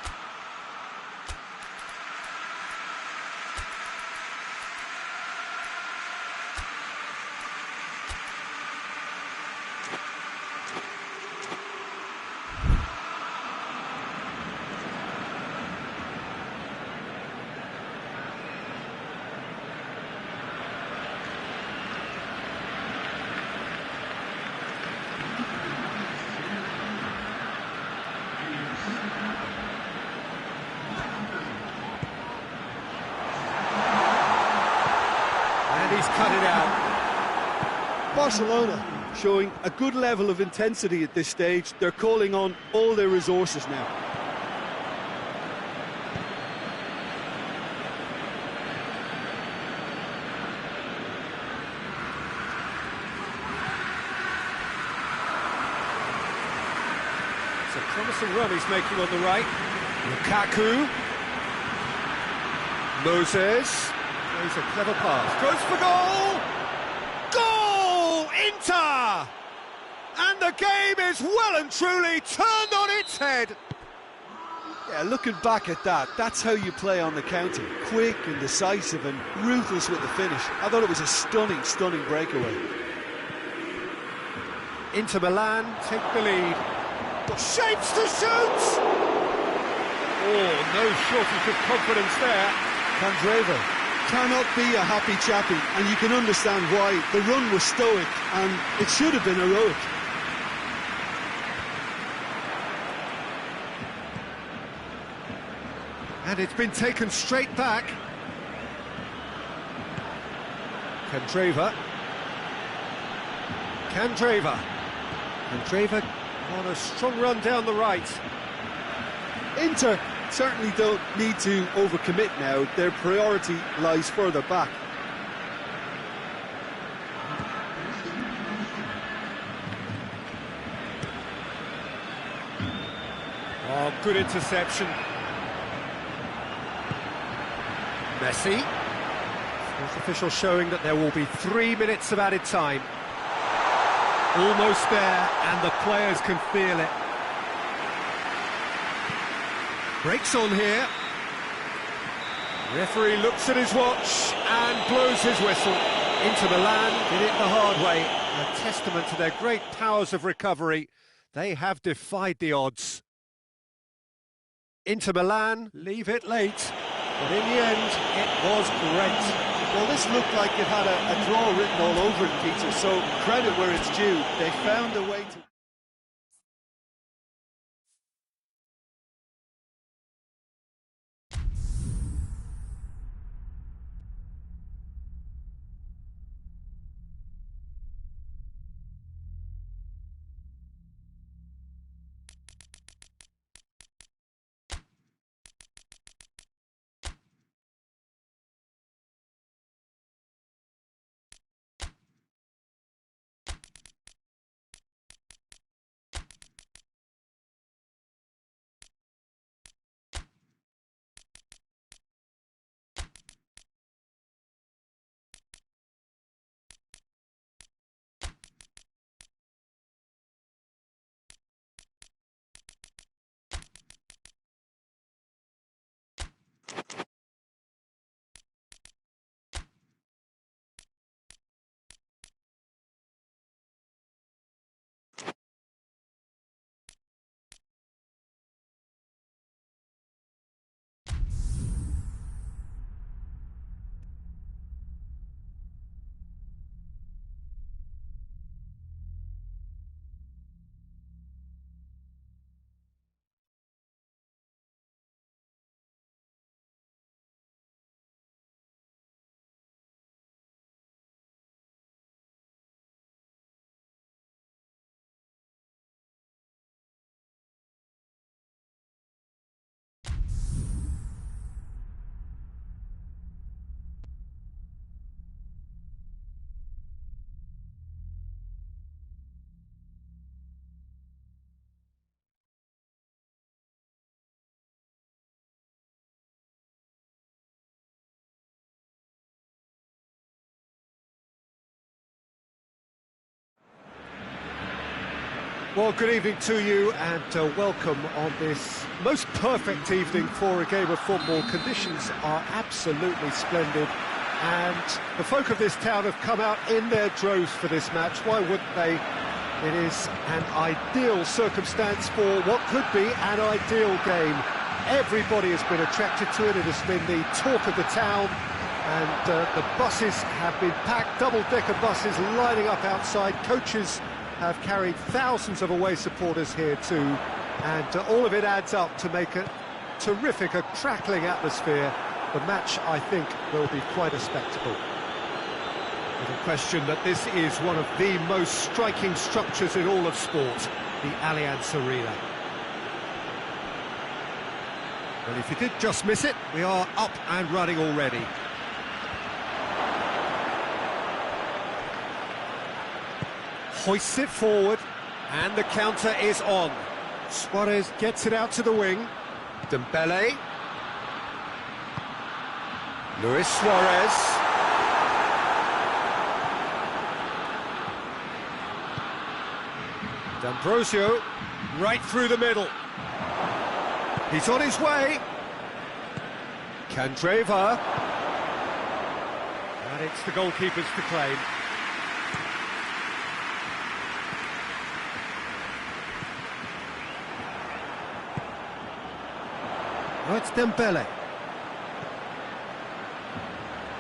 He's cut it out. Barcelona showing a good level of intensity at this stage. They're calling on all their resources now. It's a promising run he's making on the right. Lukaku. Moses. Plays a clever pass. Goes for goal! Goal! Inter! And the game is well and truly turned on its head. Yeah, looking back at that, that's how you play on the counter. Quick and decisive and ruthless with the finish. I thought it was a stunning, stunning breakaway. Inter Milan take the lead. Shapes to shoot! Oh, no shortage of confidence there. Candreva cannot be a happy chappy, and you can understand why. The run was stoic, and it should have been heroic. And it's been taken straight back. Candreva on a strong run down the right. Inter certainly don't need to overcommit now. Their priority lies further back. Oh, good interception. Messi. Fourth official showing that there will be 3 minutes of added time. Almost there, and the players can feel it. Breaks on here. Referee looks at his watch and blows his whistle. Inter Milan did it the hard way. A testament to their great powers of recovery. They have defied the odds. Inter Milan leave it late, but in the end, it was great. Well, this looked like it had a draw written all over it, Peter, so credit where it's due. They found a way to... Well, good evening to you and welcome on this most perfect evening for a game of football. Conditions are absolutely splendid and the folk of this town have come out in their droves for this match. Why wouldn't they? It is an ideal circumstance for what could be an ideal game. Everybody has been attracted to it. It has been the talk of the town and the buses have been packed, double-decker buses lining up outside. Coaches have carried thousands of away supporters here too, and all of it adds up to make a terrific, a crackling atmosphere. The match, I think, will be quite a spectacle. Little question that this is one of the most striking structures in all of sport, the Allianz Arena. Well, if you did just miss it, we are up and running already. Hoists it forward, and the counter is on. Suarez gets it out to the wing. Dembele. Luis Suarez. D'Ambrosio, right through the middle. He's on his way. Candreva. And it's the goalkeepers to claim. Oh, it's Dembele.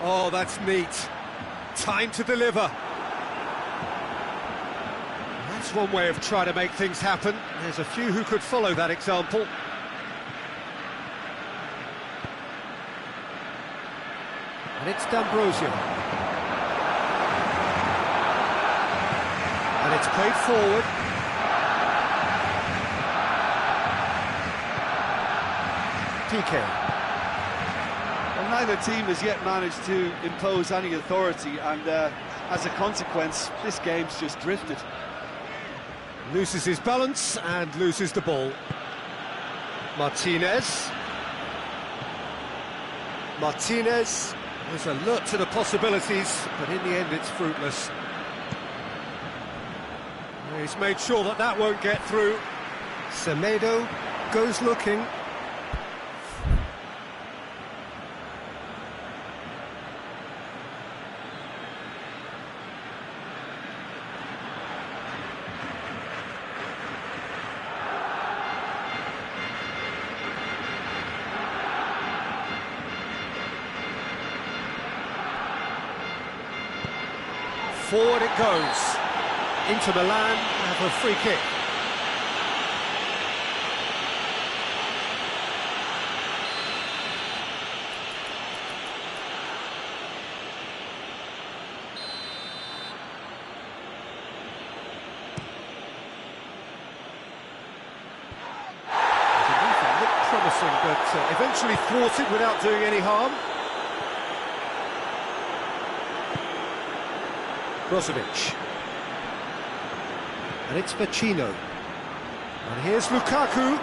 Oh, that's neat. Time to deliver. That's one way of trying to make things happen. There's a few who could follow that example. And it's D'Ambrosio. And it's played forward. PK. Well, neither team has yet managed to impose any authority, and as a consequence, this game's just drifted. Loses his balance and loses the ball. Martinez. Martinez was alert to the possibilities, but in the end it's fruitless. He's made sure that that won't get through. Semedo goes looking. Forward it goes. Inter Milan have a free kick. It looked promising, but eventually thwarted without doing any harm. Brozovic. And it's Vecino. And here's Lukaku.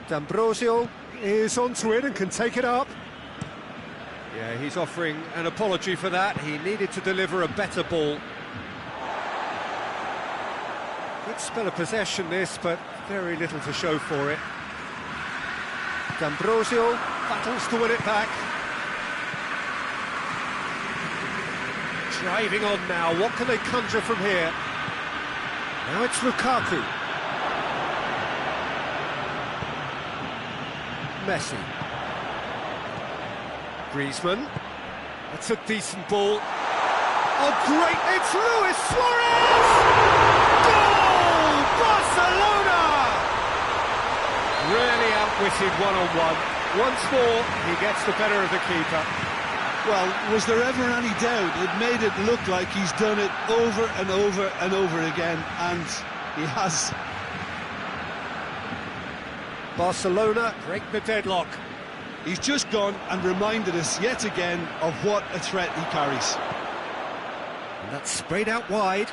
D'Ambrosio is onto it and can take it up. Yeah, he's offering an apology for that. He needed to deliver a better ball. Good spell of possession this, but very little to show for it. D'Ambrosio battles to win it back. Driving on now, what can they conjure from here? Now it's Lukaku. Messi. Griezmann. That's a decent ball. Oh, great! It's Luis Suarez! Goal! Barcelona! Really outwitted one-on-one. Once more, he gets the better of the keeper. Well, was there ever any doubt? It made it look like he's done it over and over and over again, and he has. Barcelona break the deadlock. He's just gone and reminded us yet again of what a threat he carries. And that's sprayed out wide.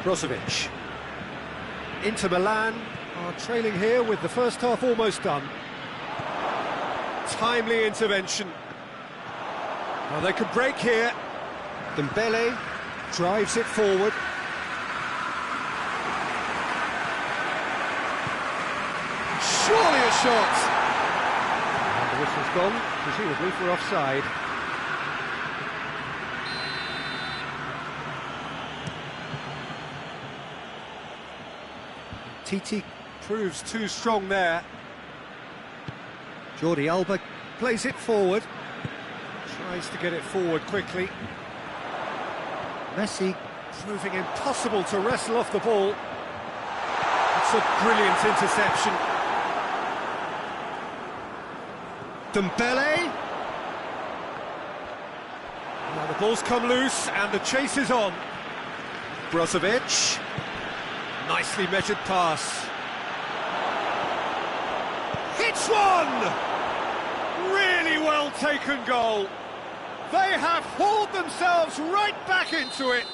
Brozovic. Inter Milan are trailing here with the first half almost done. Timely intervention. Well, they could break here. Dembele drives it forward. Surely a shot. And the whistle's gone, presumably for offside. Titi proves too strong there. Jordi Alba plays it forward. Tries to get it forward quickly. Messi proving impossible to wrestle off the ball. It's a brilliant interception. Dembele. Now the ball's come loose and the chase is on. Brozovic. Nicely measured pass. Hits one! Really well taken goal. They have hauled themselves right back into it.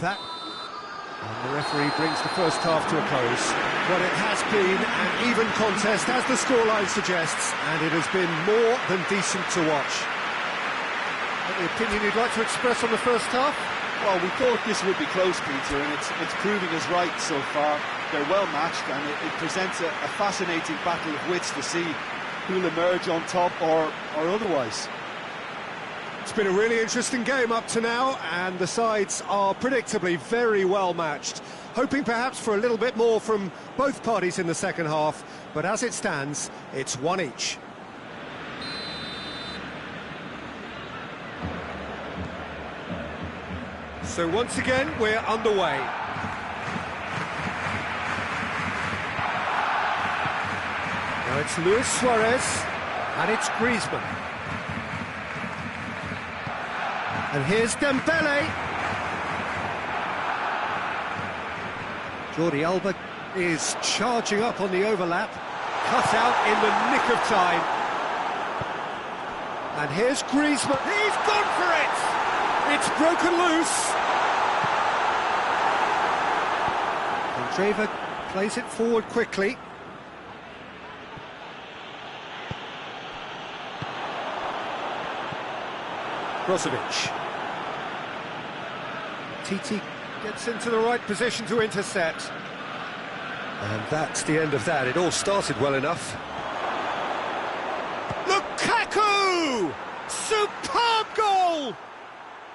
That, and the referee brings the first half to a close. But it has been an even contest, as the scoreline suggests, and it has been more than decent to watch. Any opinion you'd like to express on the first half? Well, we thought this would be close, Peter, and it's proving us right so far. They're well matched, and it presents a fascinating battle of wits to see who'll emerge on top or otherwise. It's been a really interesting game up to now, and the sides are predictably very well matched. Hoping perhaps for a little bit more from both parties in the second half, but as it stands, it's one each. So once again, we're underway. Now it's Luis Suarez, and it's Griezmann. And here's Dembele. Jordi Alba is charging up on the overlap, cut out in the nick of time. And here's Griezmann. He's gone for it! It's broken loose. Andreva plays it forward quickly. Brozovic. Titi gets into the right position to intercept. And that's the end of that. It all started well enough. Lukaku! Superb goal!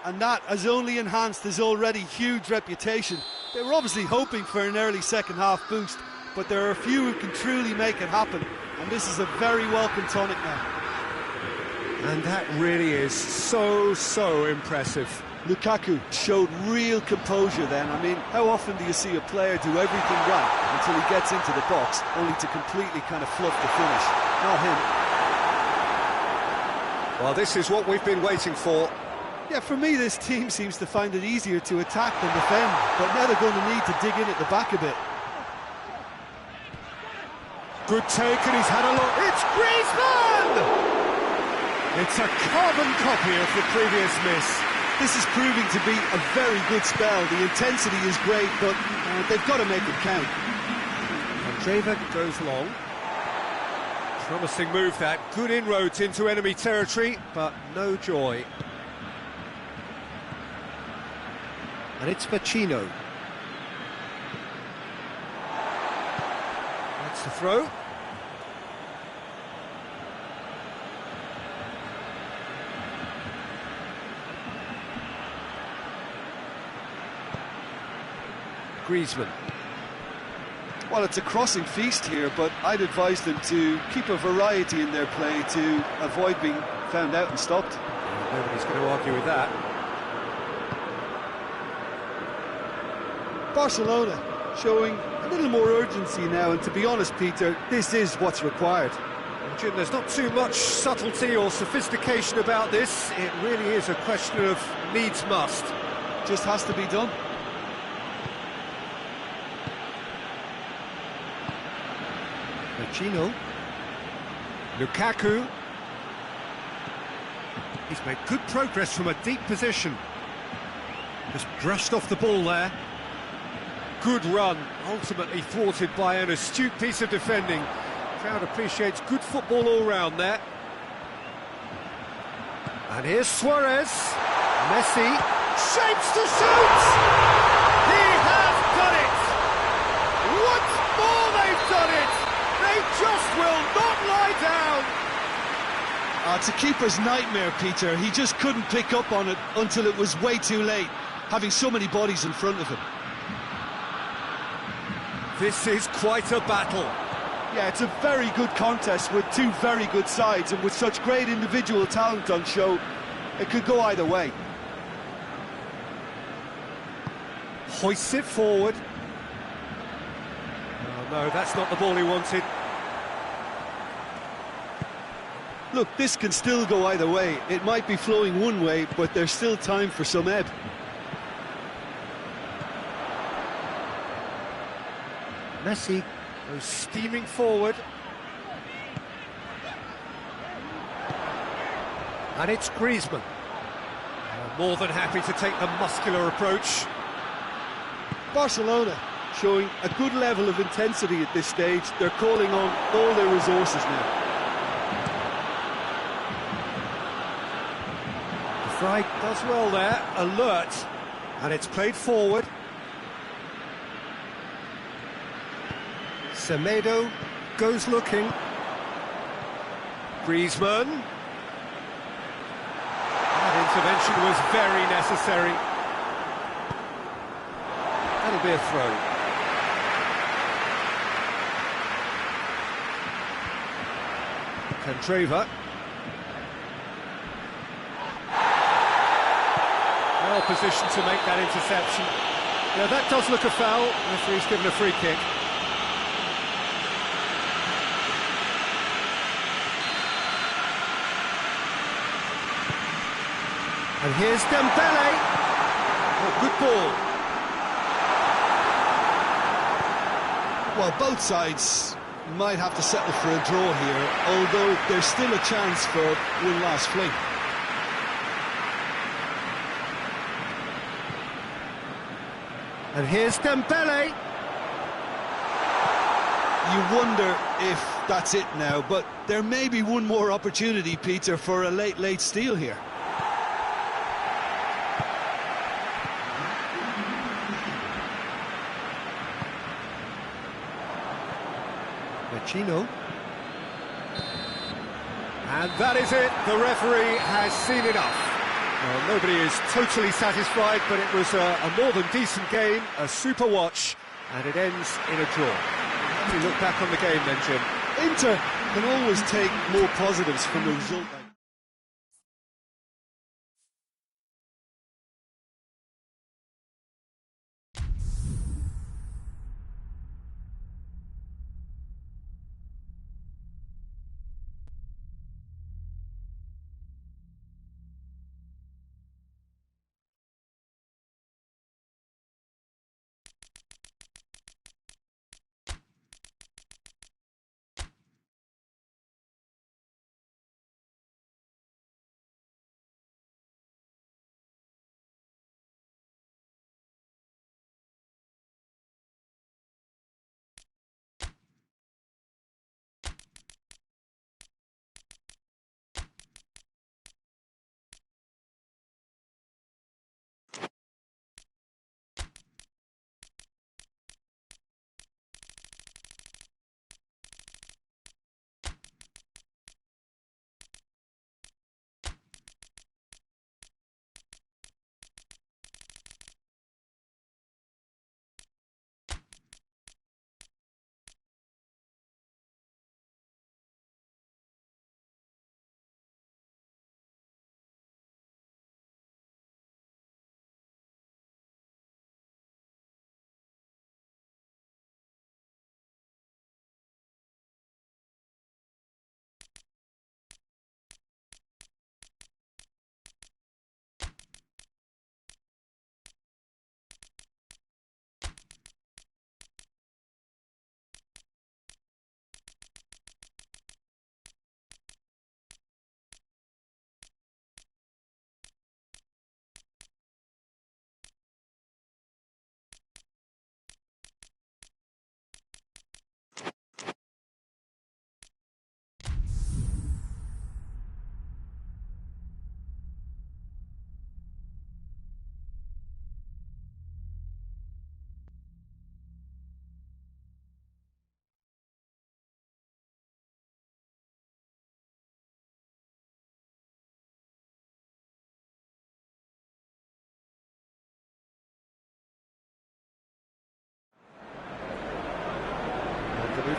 And that has only enhanced his already huge reputation. They were obviously hoping for an early second-half boost, but there are a few who can truly make it happen, and this is a very welcome tonic now. And that really is so impressive. Lukaku showed real composure then. I mean, how often do you see a player do everything right until he gets into the box, only to completely kind of fluff the finish? Not him. Well, this is what we've been waiting for. Yeah, for me, this team seems to find it easier to attack than defend, but now they're going to need to dig in at the back a bit. Good take, and he's had a look. It's Griezmann! It's a carbon copy of the previous miss. This is proving to be a very good spell. The intensity is great, but they've got to make it count. Andreva goes long. Promising move that, good inroads into enemy territory, but no joy. And it's Vecino. That's the throw. Griezmann. Well, it's a crossing feast here, but I'd advise them to keep a variety in their play to avoid being found out and stopped. Nobody's going to argue with that. Barcelona showing a little more urgency now, and to be honest, Peter, this is what's required. Jim, there's not too much subtlety or sophistication about this. It really is a question of needs must. Just has to be done. Vecino. Lukaku. He's made good progress from a deep position. Just brushed off the ball there. Good run, ultimately thwarted by an astute piece of defending. Crowd appreciates good football all round there. And here's Suarez. Messi shapes to shoot! He has done it! Once more they've done it! They just will not lie down! It's a keeper's nightmare, Peter. He just couldn't pick up on it until it was way too late, having so many bodies in front of him. This is quite a battle. Yeah, it's a very good contest with two very good sides, and with such great individual talent on show, it could go either way. Hoists it forward. Oh no, that's not the ball he wanted. Look, this can still go either way. It might be flowing one way, but there's still time for some ebb. Messi goes steaming forward. And it's Griezmann. More than happy to take the muscular approach. Barcelona showing a good level of intensity at this stage. They're calling on all their resources now. De Vrij does well there, alert. And it's played forward. Semedo goes looking. Griezmann. That intervention was very necessary. That'll be a throw. Candreva. Well positioned to make that interception. Now that does look a foul. The referee's given a free kick. And here's Dembele. Oh, good ball. Well, both sides might have to settle for a draw here, although there's still a chance for one last fling. And here's Dembele. You wonder if that's it now, but there may be one more opportunity, Peter, for a late steal here. Vecino. And that is it. The referee has seen enough. Well, nobody is totally satisfied, but it was a more than decent game, a super watch, and it ends in a draw. How do you look back on the game then, Jim? Inter can always take more positives from the result.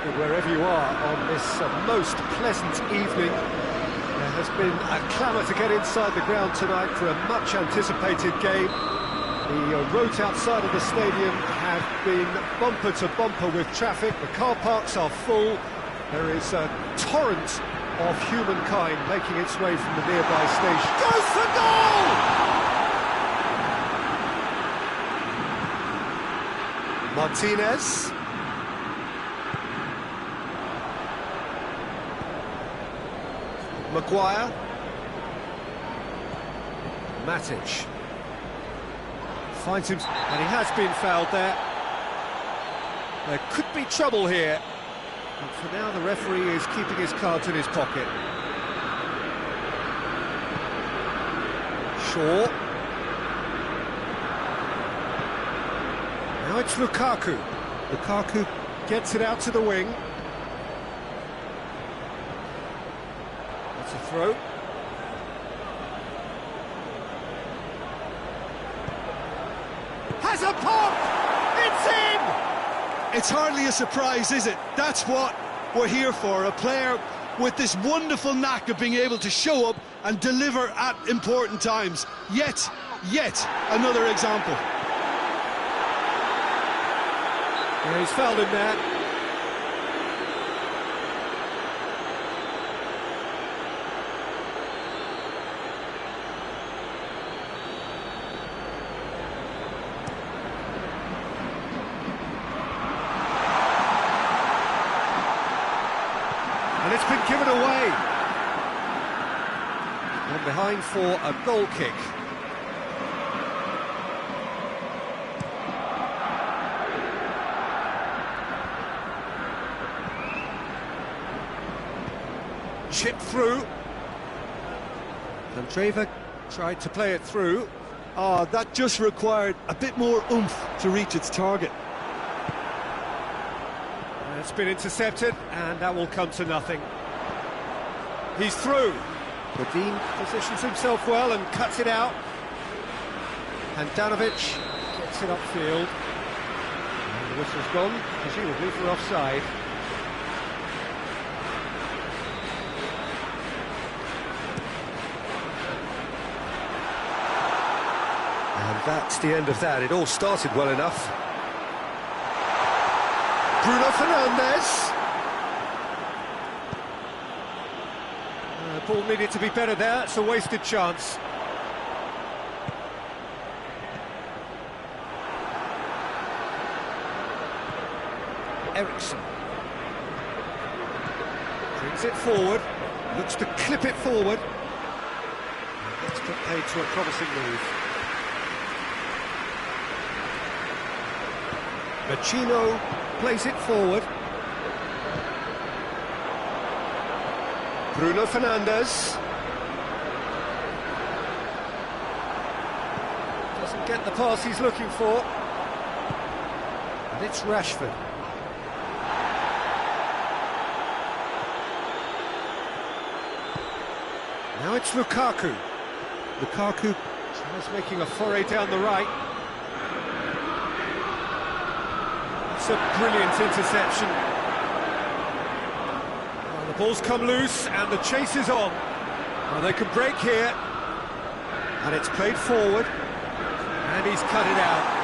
evening, wherever you are, on this most pleasant evening. There has been a clamour to get inside the ground tonight for a much-anticipated game. The roads outside of the stadium have been bumper to bumper with traffic. The car parks are full. There is a torrent of humankind making its way from the nearby station. Goes for goal! Martinez. Maguire. Matic. Finds him, and he has been fouled there. There could be trouble here. But for now, the referee is keeping his cards in his pocket. Shaw. Now it's Lukaku. Lukaku gets it out to the wing. That's a throw. Has a pop! It's in! It's hardly a surprise, is it? That's what we're here for, a player with this wonderful knack of being able to show up and deliver at important times. Yet another example. Yeah, he's fouled him there. And it's been given away. And behind for a goal kick. Chip through. Andreva tried to play it through. That just required a bit more oomph to reach its target. It's been intercepted, and that will come to nothing. He's through. Godin positions himself well and cuts it out. And Handanovic gets it upfield. And the whistle's gone, presumably for offside. And that's the end of that. It all started well enough. Bruno Fernandes. Ball needed to be better there. It's a wasted chance. Ericsson brings it forward. Looks to clip it forward. Let's put paid to a promising move. Vecino plays it forward. Bruno Fernandes. Doesn't get the pass he's looking for. And it's Rashford. Now it's Lukaku. Lukaku tries making a foray down the right. It's a brilliant interception. Well, the ball's come loose and the chase is on. Well, they can break here. And it's played forward. And he's cut it out.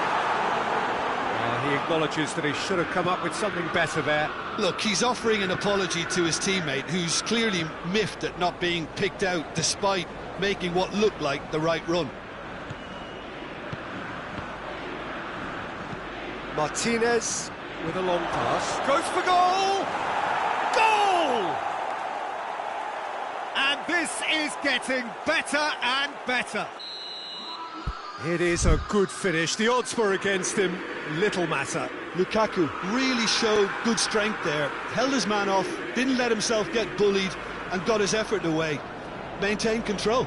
He acknowledges that he should have come up with something better there. Look, he's offering an apology to his teammate, who's clearly miffed at not being picked out despite making what looked like the right run. Martinez with a long pass. Goes for goal! Goal! And this is getting better and better. It is a good finish. The odds were against him. Little matter. Lukaku really showed good strength there. Held his man off, didn't let himself get bullied, and got his effort away. Maintained control.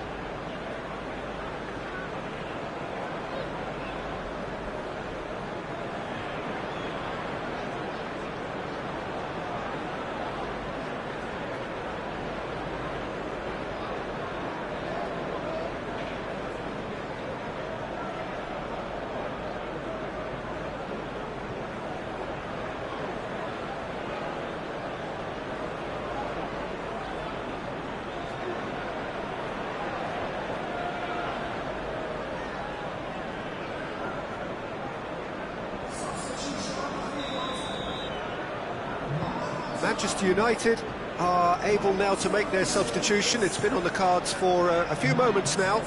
Manchester United are able now to make their substitution. It's been on the cards for a few moments now.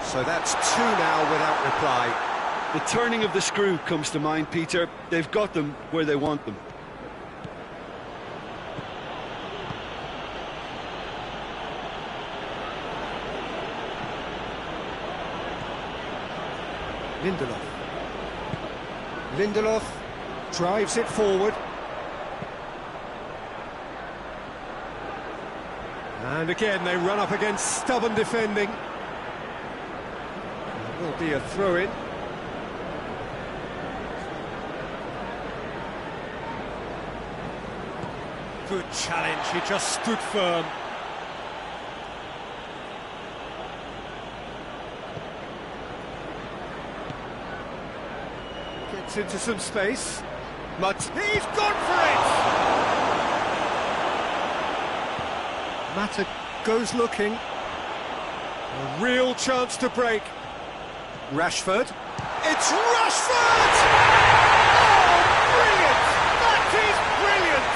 So that's 2 now without reply. The turning of the screw comes to mind, Peter. They've got them where they want them. Lindelof drives it forward. And again they run up against stubborn defending. There will be a throw-in. Good challenge, he just stood firm. Gets into some space. He's gone for it! Mata goes looking. A real chance to break. Rashford. It's Rashford! Oh, brilliant! That is brilliant!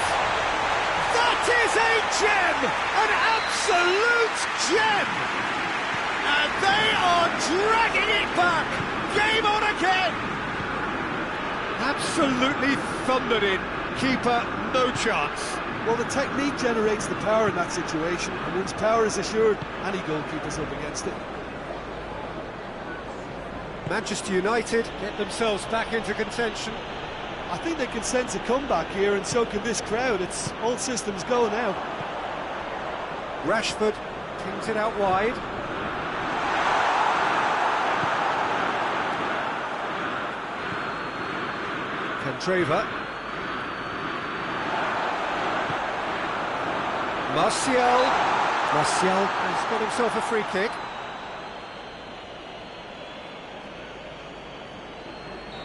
That is a gem! An absolute gem! And they are dragging it back! Game on again! Absolutely thundered in. Keeper, no chance. Well, the technique generates the power in that situation, and once power is assured, any goalkeeper's up against it. Manchester United get themselves back into contention. I think they can sense a comeback here, and so can this crowd. It's all systems go now. Rashford pings it out wide. Candreva. Martial has got himself a free kick.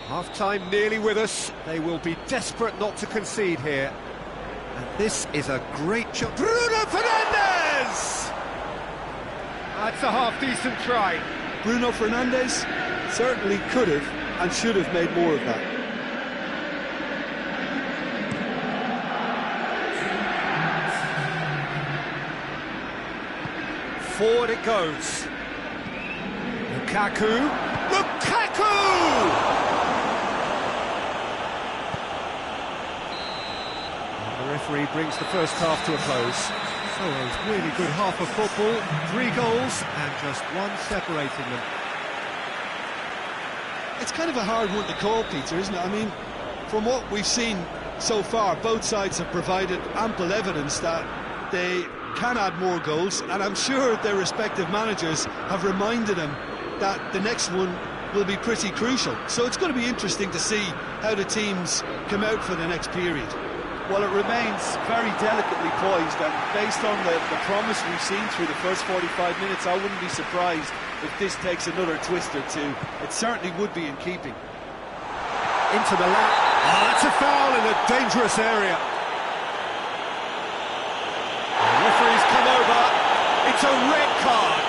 Half-time nearly with us. They will be desperate not to concede here. And this is a great shot. Bruno Fernandes! That's a half-decent try. Bruno Fernandes certainly could have and should have made more of that. Forward it goes. Lukaku! And the referee brings the first half to a close. So a really good half of football. 3 goals and just 1 separating them. It's kind of a hard one to call, Peter, isn't it? I mean, from what we've seen so far, both sides have provided ample evidence that they can add more goals, and I'm sure their respective managers have reminded them that the next one will be pretty crucial. So it's going to be interesting to see how the teams come out for the next period. Well, it remains very delicately poised, and based on the promise we've seen through the first 45 minutes, I wouldn't be surprised if this takes another twist or two. It certainly would be in keeping. Into the lap. Oh, that's a foul in a dangerous area. The referee's come over. It's a red card.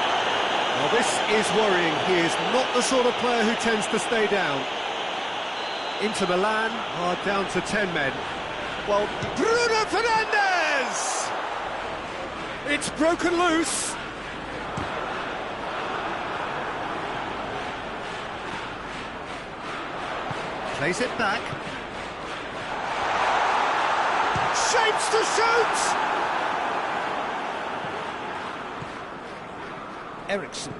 Well, this is worrying. He is not the sort of player who tends to stay down. Inter Milan are down to 10 men. Well, Bruno Fernandes! It's broken loose. Plays it back. Shapes to shoot! Eriksen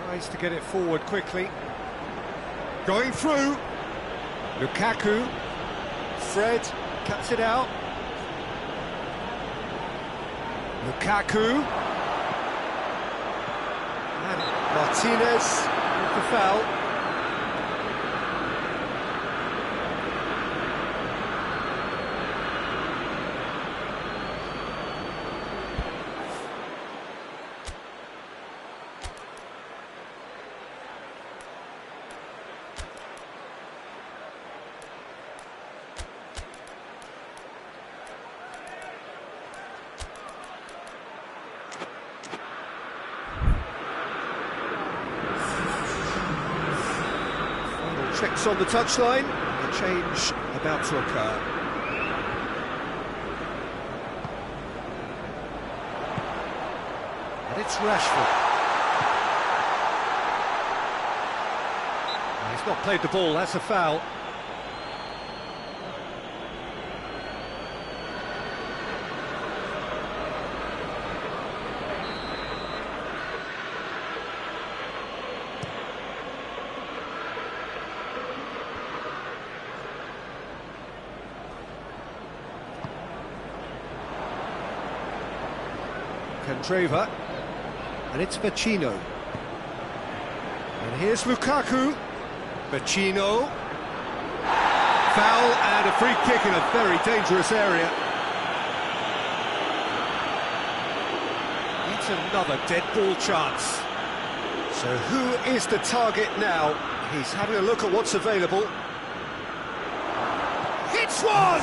tries to get it forward quickly. Going through. Lukaku. Fred cuts it out. Lukaku. And Martinez with the foul. Checks on the touchline. change about to occur. And it's Rashford. He's not played the ball, that's a foul. Candreva, and it's Vecino. And here's Lukaku. Vecino. Foul and a free kick in a very dangerous area. It's another dead ball chance. So who is the target now? He's having a look at what's available. Hits one!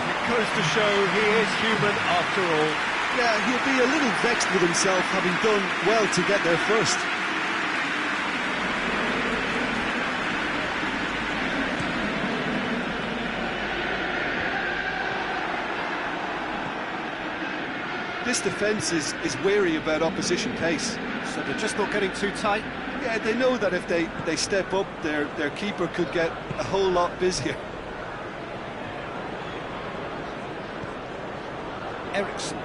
It goes to show he is human after all. Yeah, he'll be a little vexed with himself, having done well to get there first. This defence is wary about opposition pace. So they're just not getting too tight? Yeah, they know that if they step up, their keeper could get a whole lot busier. Eriksen.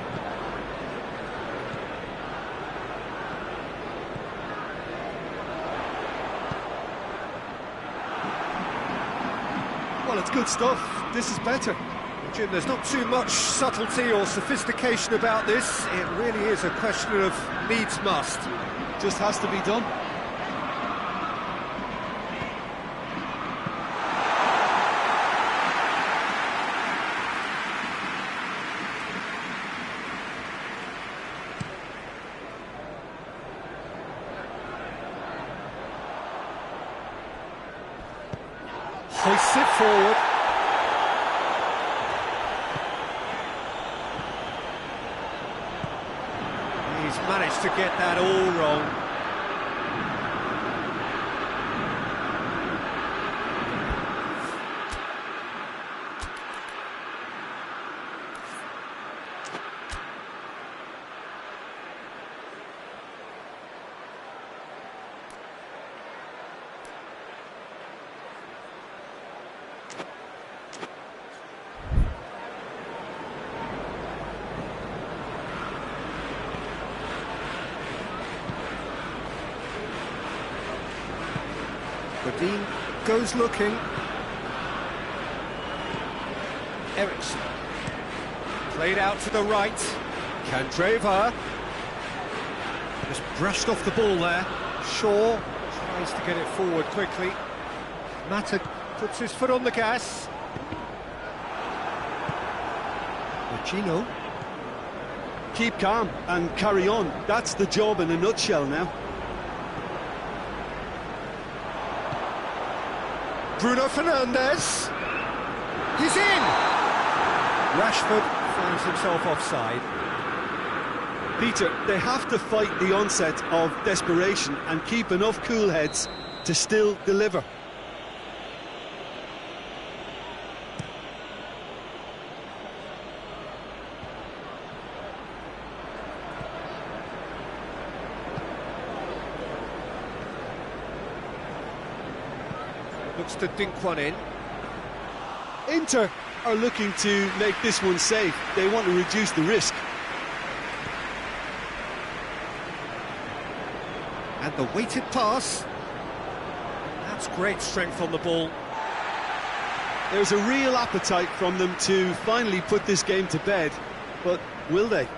Well, it's good stuff. This is better. Jim, there's not too much subtlety or sophistication about this. It really is a question of needs must. Just has to be done. Hoists it forward. He's managed to get that all wrong. Godin goes looking. Eriksen. Played out to the right. Candreva. Just brushed off the ball there. Shaw tries to get it forward quickly. Mata puts his foot on the gas. Vecino. Keep calm and carry on. That's the job in a nutshell now. Bruno Fernandes. He's in! Rashford finds himself offside. Peter, they have to fight the onset of desperation and keep enough cool heads to still deliver. Looks to dink one in. Inter are looking to make this one safe. They want to reduce the risk. And the weighted pass. That's great strength on the ball. There's a real appetite from them to finally put this game to bed, but will they?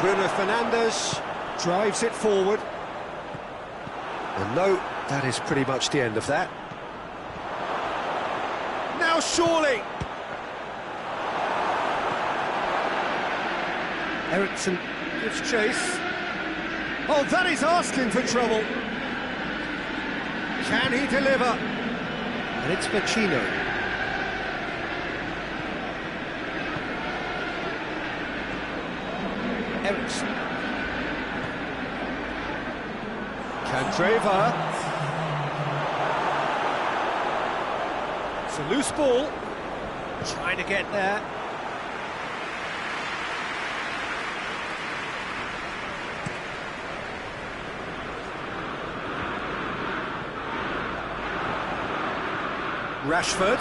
Bruno Fernandes drives it forward. Well, no, that is pretty much the end of that. Now surely! Eriksen gives chase. Oh, that is asking for trouble. Can he deliver? And it's Vecino. Eriksson. Candreva. It's a loose ball. Trying to get there. Rashford.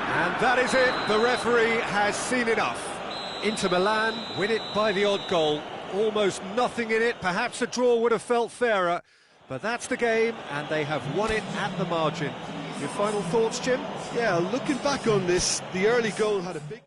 And that is it. The referee has seen enough. Inter Milan win it by the odd goal. Almost nothing in it. Perhaps a draw would have felt fairer. But that's the game, and they have won it at the margin. Your final thoughts, Jim? Yeah, looking back on this, the early goal had a big...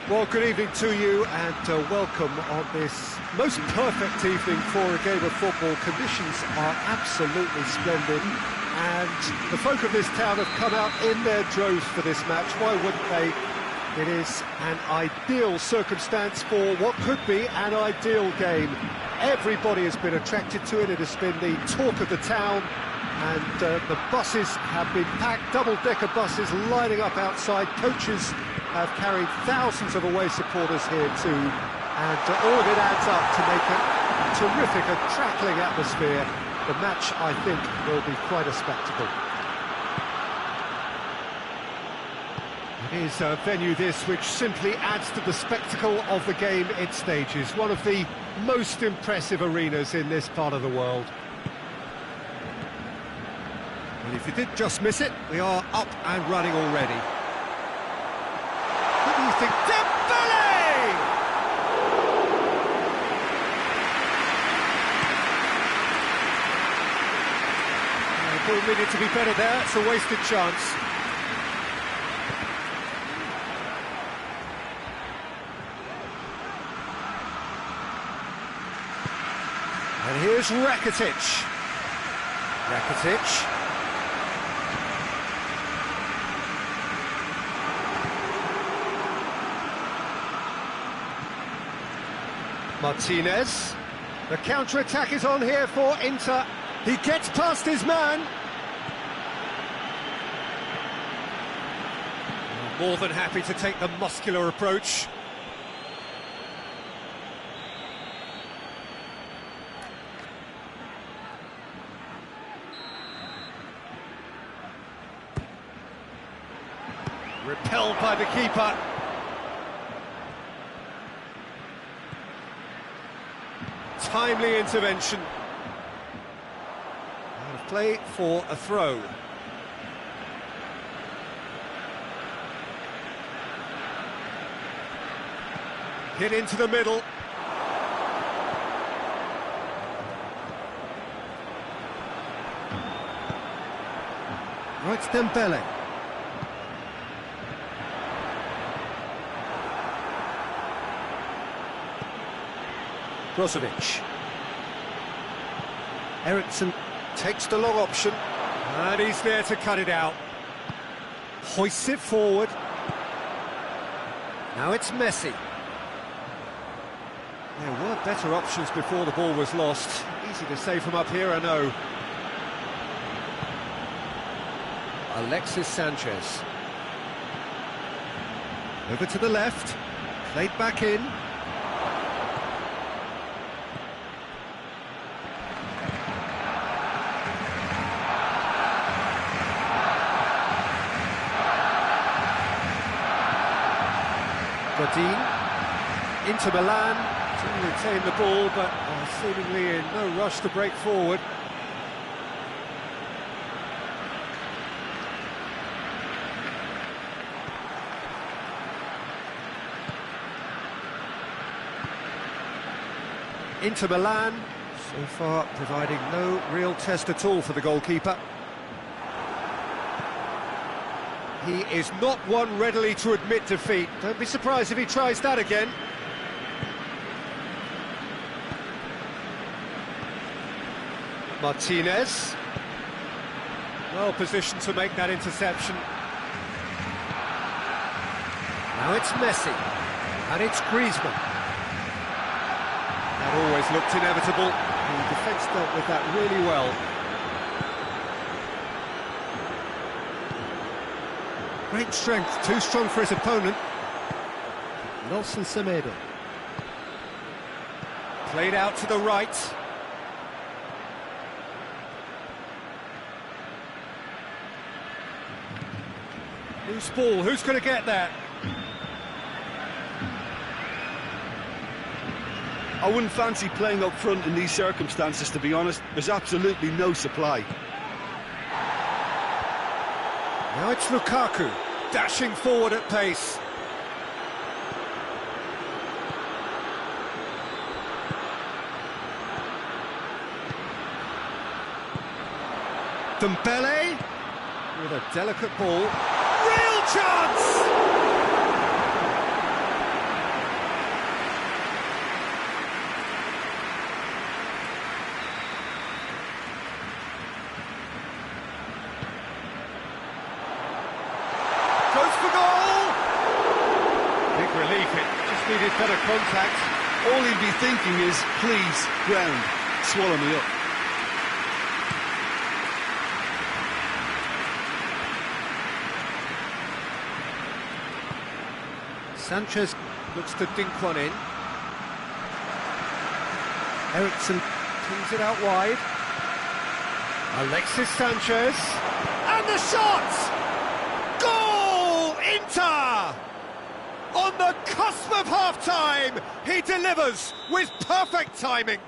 Well, good evening to you, and welcome on this most perfect evening for a game of football. Conditions are absolutely splendid, and the folk of this town have come out in their droves for this match. Why wouldn't they? It is an ideal circumstance for what could be an ideal game. Everybody has been attracted to it. It has been the talk of the town, and the buses have been packed, double-decker buses lining up outside. Coaches have carried thousands of away supporters here too, and all of it adds up to make a terrific, a crackling atmosphere. The match, I think, will be quite a spectacle. It is a venue this which simply adds to the spectacle of the game it stages. One of the most impressive arenas in this part of the world. Well, if you did just miss it, we are up and running already. What do you think? Dembele! Ball needed to be better there. It's a wasted chance. And here's Rakitic. Rakitic. Martinez. The counter-attack is on here for Inter. He gets past his man. More than happy to take the muscular approach. Repelled by the keeper. Timely intervention. Out of play for a throw. Hit into the middle. Right, Dembele. Brozovic. Eriksson takes the long option, and he's there to cut it out. Hoists it forward. Now it's Messi. There were better options before the ball was lost. Easy to say from up here, I know. Alexis Sanchez. Over to the left. Played back in. Godin. Inter Milan. To retain the ball, but seemingly in no rush to break forward. Inter Milan, so far providing no real test at all for the goalkeeper. He is not one readily to admit defeat. Don't be surprised if he tries that again. Martinez. Well positioned to make that interception. Now it's Messi. And it's Griezmann. That always looked inevitable. The defence dealt with that really well. Great strength, too strong for his opponent. Nelson Semedo. Played out to the right. Loose ball, who's going to get that? I wouldn't fancy playing up front in these circumstances, to be honest. There's absolutely no supply. Now it's Lukaku, dashing forward at pace. Dembele with a delicate ball. Real chance! Goes for goal! Big relief, it just needed better contact. All he'd be thinking is, please, ground, swallow me up. Sanchez looks to dink one in. Eriksson pulls it out wide. Alexis Sanchez. And the shot! Goal! Inter! On the cusp of half-time, he delivers with perfect timing.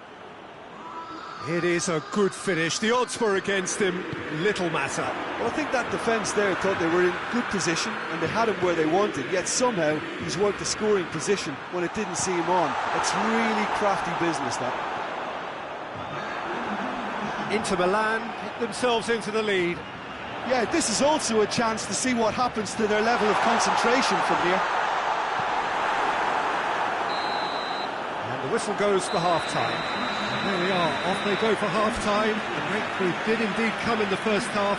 It is a good finish. The odds were against him. Little matter. Well, I think that defence there thought they were in good position and they had him where they wanted, yet somehow he's worked the scoring position when it didn't see him on. It's really crafty business, that. Inter Milan put themselves into the lead. Yeah, this is also a chance to see what happens to their level of concentration from here. And the whistle goes for half-time. There we are, off they go for half-time. The breakthrough did indeed come in the first half,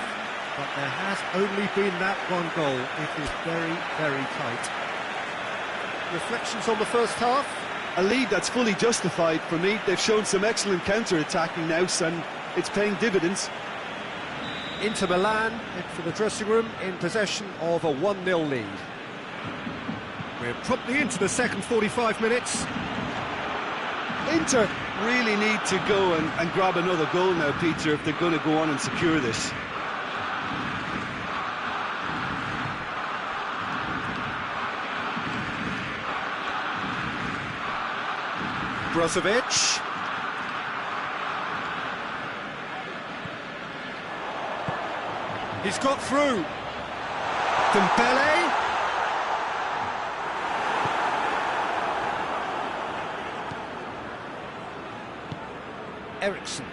but there has only been that one goal. It is very, very tight. Reflections on the first half? A lead that's fully justified for me. They've shown some excellent counter-attacking now, and it's paying dividends. Inter Milan head for the dressing room in possession of a 1-0 lead. We're promptly into the second 45 minutes. Inter really need to go and grab another goal now, Peter, if they're going to go on and secure this. Brozovic. He's got through. Dembele. Eriksson.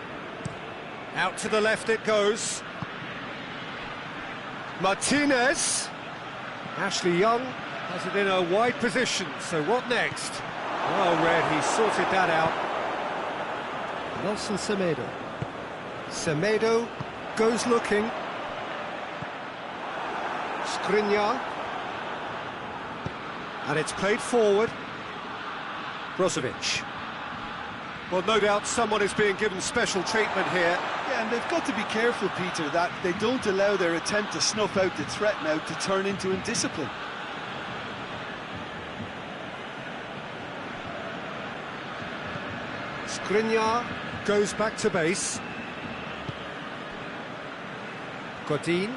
Out to the left it goes. Martinez. Ashley Young has it in a wide position, so what next? Well read, he sorted that out. Nelson Semedo. Semedo goes looking. Skriniar. And it's played forward. Brozovic. Well, no doubt someone is being given special treatment here. Yeah, and they've got to be careful, Peter, that they don't allow their attempt to snuff out the threat now to turn into indiscipline. Skriniar goes back to base. Godin.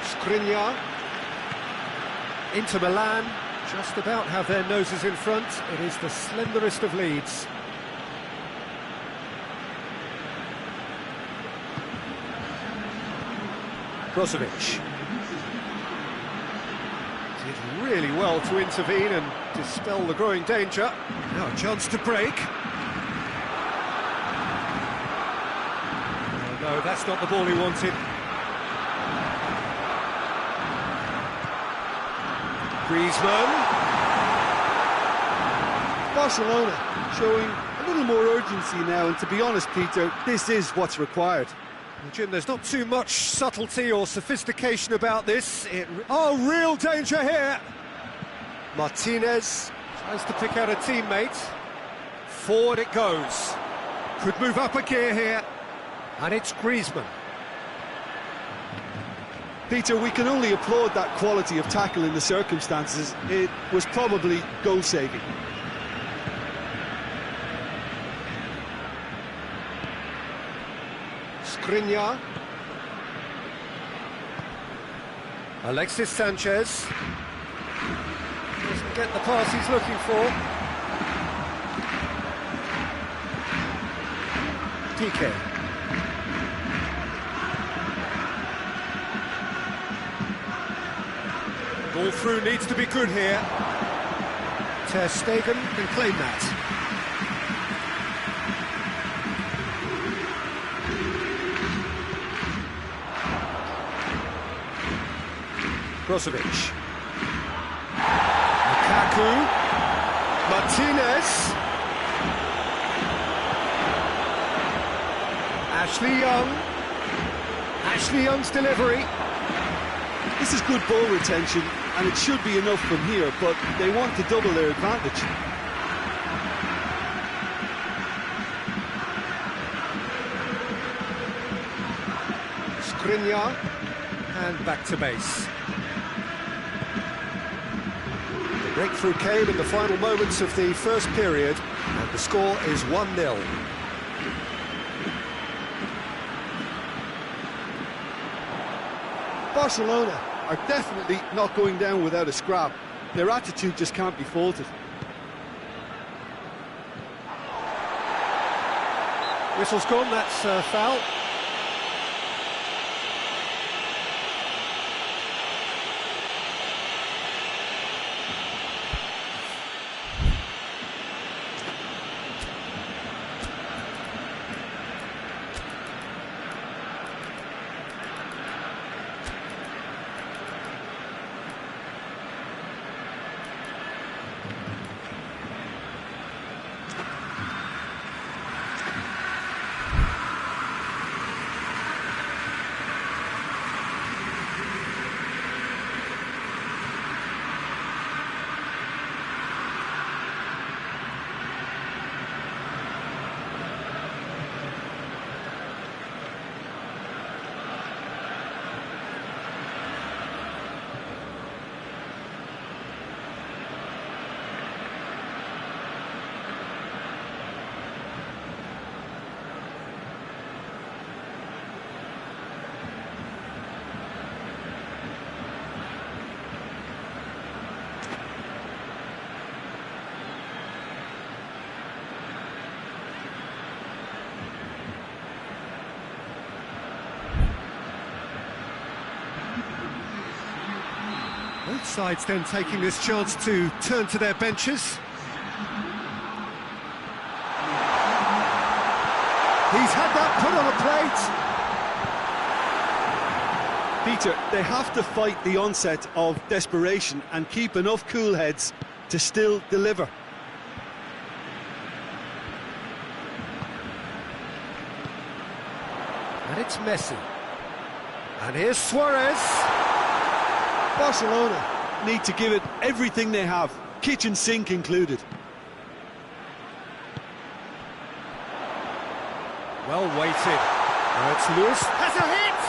Skriniar. Inter Milan just about have their noses in front. It is the slenderest of leads. Brozovic. Did really well to intervene and dispel the growing danger. Now a chance to break. Oh, no, that's not the ball he wanted. Griezmann. Barcelona showing a little more urgency now, and to be honest, Peter, this is what's required. Well, Jim, there's not too much subtlety or sophistication about this. Oh, real danger here! Martinez tries to pick out a teammate. Forward it goes. Could move up a gear here. And it's Griezmann. Peter, we can only applaud that quality of tackle in the circumstances. It was probably goal-saving. Skriniar. Alexis Sanchez. Doesn't get the pass he's looking for. Piqué. Ball through needs to be good here. Ter Stegen can claim that. Brozovic. Lukaku. Martinez. Ashley Young. Ashley Young's delivery. This is good ball retention, and it should be enough from here, but they want to double their advantage. Skriniar, and back to base. The breakthrough came in the final moments of the first period, and the score is 1-0. Barcelona are definitely not going down without a scrap. Their attitude just can't be faulted. Whistle's gone, that's a foul. Both sides then taking this chance to turn to their benches. He's had that put on a plate. Peter, they have to fight the onset of desperation and keep enough cool heads to still deliver. And it's Messi. And here's Suarez. Barcelona need to give it everything they have, kitchen sink included. Well weighted. Now it's Lewis. Has a hit!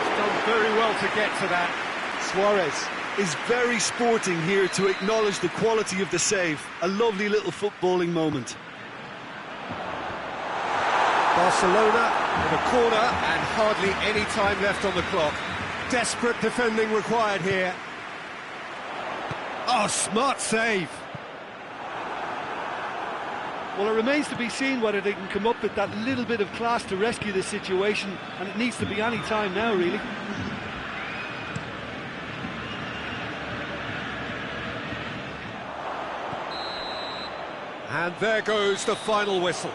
He's done very well to get to that. Suarez is very sporting here to acknowledge the quality of the save. A lovely little footballing moment. Barcelona in a corner and hardly any time left on the clock. Desperate defending required here. Oh, smart save. Well, it remains to be seen whether they can come up with that little bit of class to rescue this situation, and it needs to be any time now, really. And there goes the final whistle.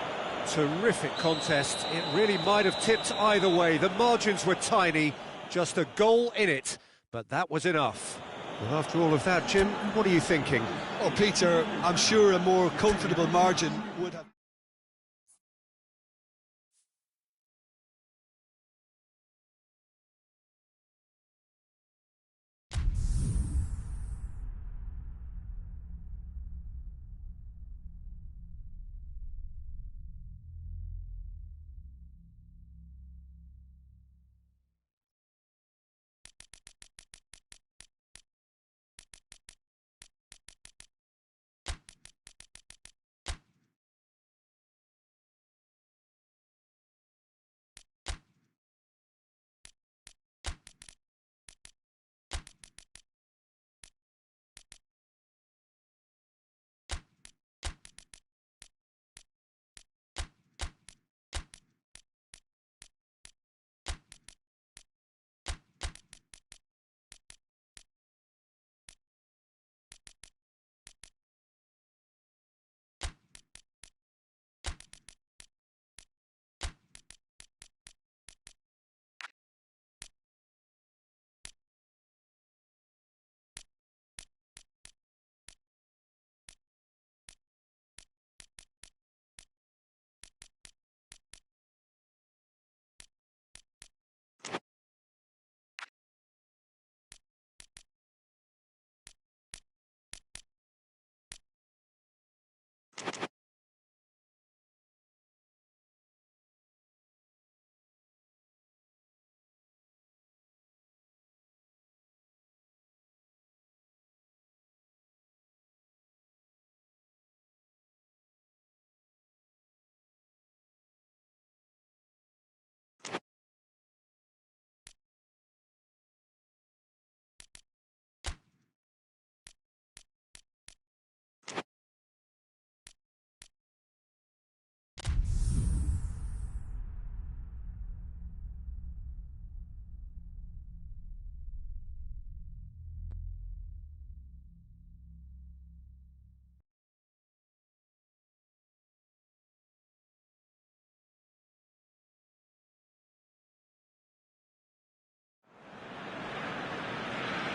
Terrific contest. It really might have tipped either way. The margins were tiny, just a goal in it, but that was enough. Well, after all of that, Jim, what are you thinking? Oh, Peter, I'm sure a more comfortable margin would have...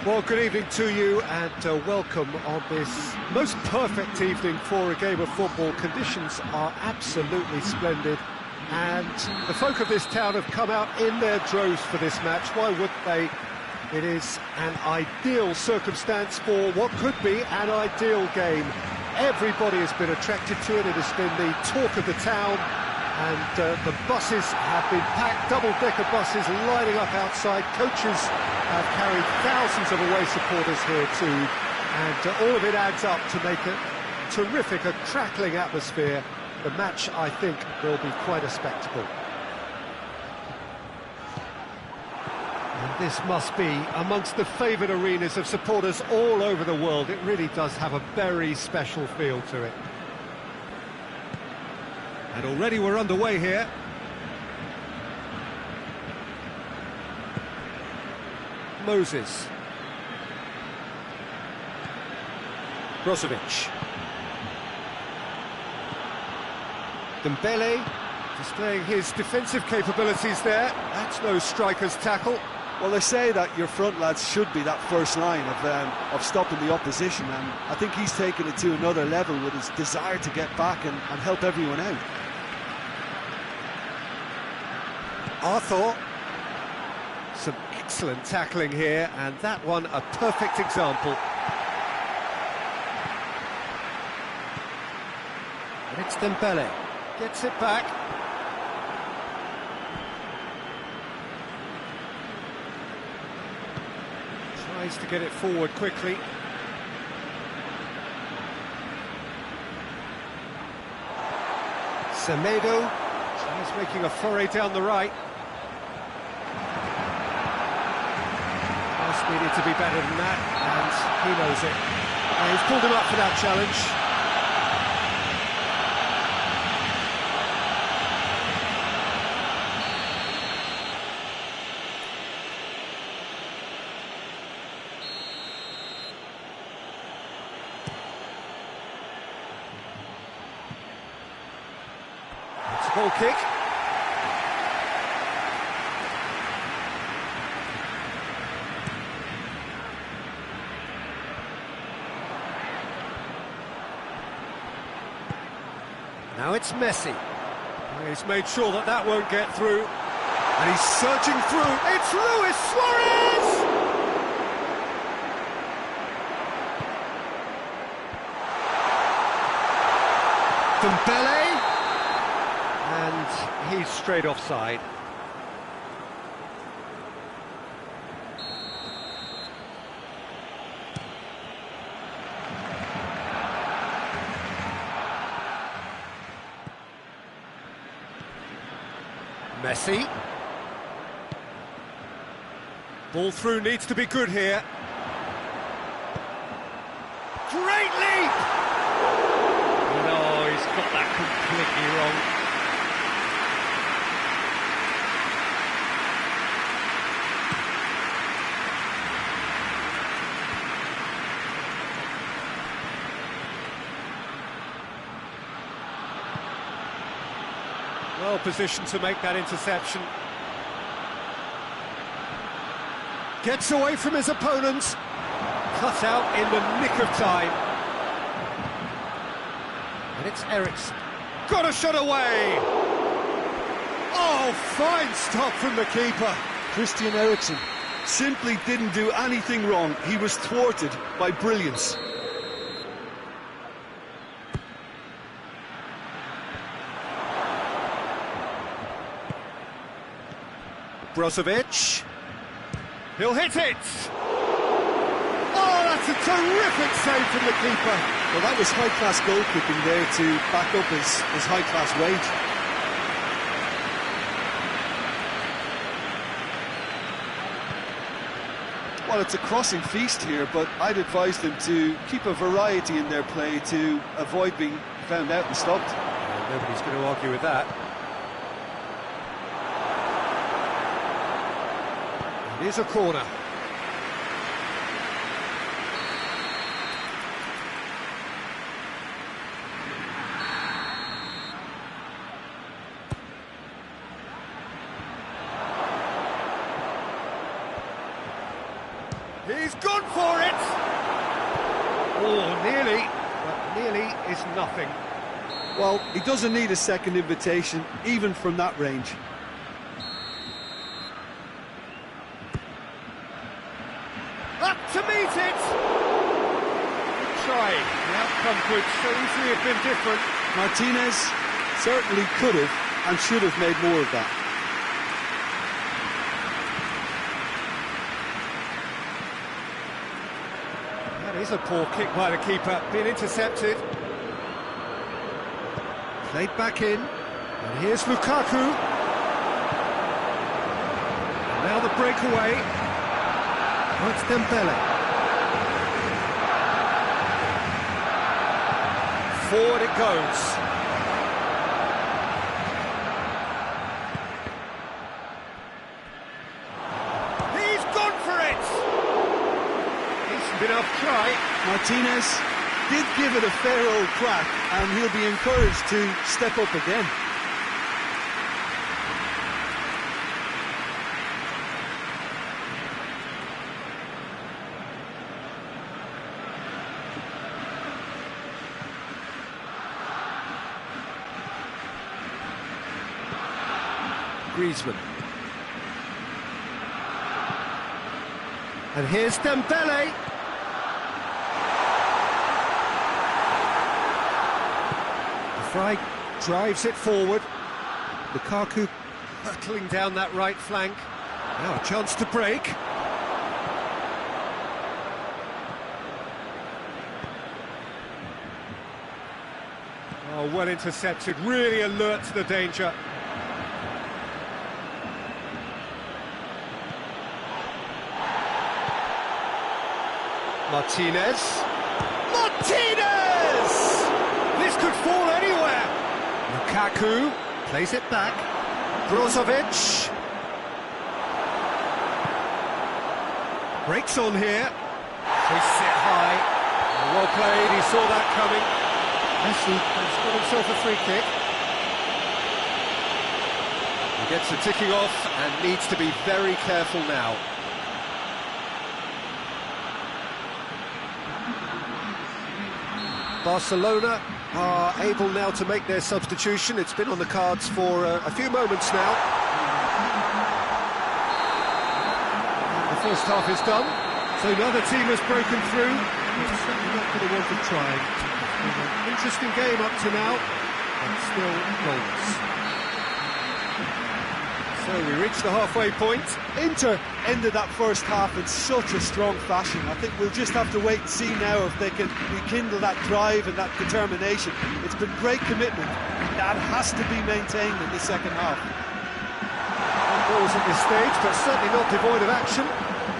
Well, good evening to you and welcome on this most perfect evening for a game of football. Conditions are absolutely splendid and the folk of this town have come out in their droves for this match. Why wouldn't they? It is an ideal circumstance for what could be an ideal game. Everybody has been attracted to it. It has been the talk of the town. And the buses have been packed, double-decker buses lining up outside. Coaches have carried thousands of away supporters here too. And all of it adds up to make a terrific, a crackling atmosphere. The match, I think, will be quite a spectacle. And this must be amongst the favoured arenas of supporters all over the world. It really does have a very special feel to it. And already we're underway here. Moses. Brozovic. Dembele displaying his defensive capabilities there. That's no striker's tackle. Well, they say that your front lads should be that first line of stopping the opposition, and I think he's taken it to another level with his desire to get back and help everyone out. Arthur. Some excellent tackling here, and that one a perfect example. And it's Dembele. Gets it back. Tries to get it forward quickly. Semedo tries making a foray down the right. Pass needed to be better than that, and he knows it. And he's pulled him up for that challenge. Ball kick. Now it's Messi. He's made sure that that won't get through. And he's surging through. It's Luis Suarez! Dembele. And he's straight offside. Messi. Ball through needs to be good here. Great leap! No, he's got that completely wrong. Well positioned to make that interception. Gets away from his opponents. Cut out in the nick of time. And it's Eriksen. Got a shot away! Oh, fine stop from the keeper. Christian Eriksen simply didn't do anything wrong. He was thwarted by brilliance. Brozovic. He'll hit it! Oh, that's a terrific save from the keeper. Well, that was high-class goalkeeping there to back up his high-class wage. Well, it's a crossing feast here, but I'd advise them to keep a variety in their play to avoid being found out and stopped. Well, nobody's going to argue with that. Here's a corner. He's gone for it! Oh, nearly, but nearly is nothing. Well, he doesn't need a second invitation, even from that range. Up to meet it! Good try. The outcome could so easily have been different. Martinez certainly could have and should have made more of that. That is a poor kick by the keeper, being intercepted. Played back in, and here's Lukaku. And now the breakaway. Oh, it's Dembele. Forward it goes. He's gone for it! Decent enough try. Martinez did give it a fair old crack, and he'll be encouraged to step up again. Griezmann. And here's Dembele. Fry drives it forward. Lukaku hurtling down that right flank. Now a chance to break. Oh, well intercepted, really alert to the danger. Martinez! This could fall anywhere! Lukaku plays it back. Brozovic. Breaks on here. Hoists it high. Well played, he saw that coming. Messi has got himself a free kick. He gets the ticking off and needs to be very careful now. Barcelona are able now to make their substitution. It's been on the cards for a few moments now. And the first half is done, so neither team has broken through. It's certainly not going to want to try. It's been an interesting game up to now, and still goals. So we reach the halfway point. Inter ended that first half in such a strong fashion. I think we'll just have to wait and see now if they can rekindle that drive and that determination. It's been great commitment. That has to be maintained in the second half. One goals at this stage, but certainly not devoid of action.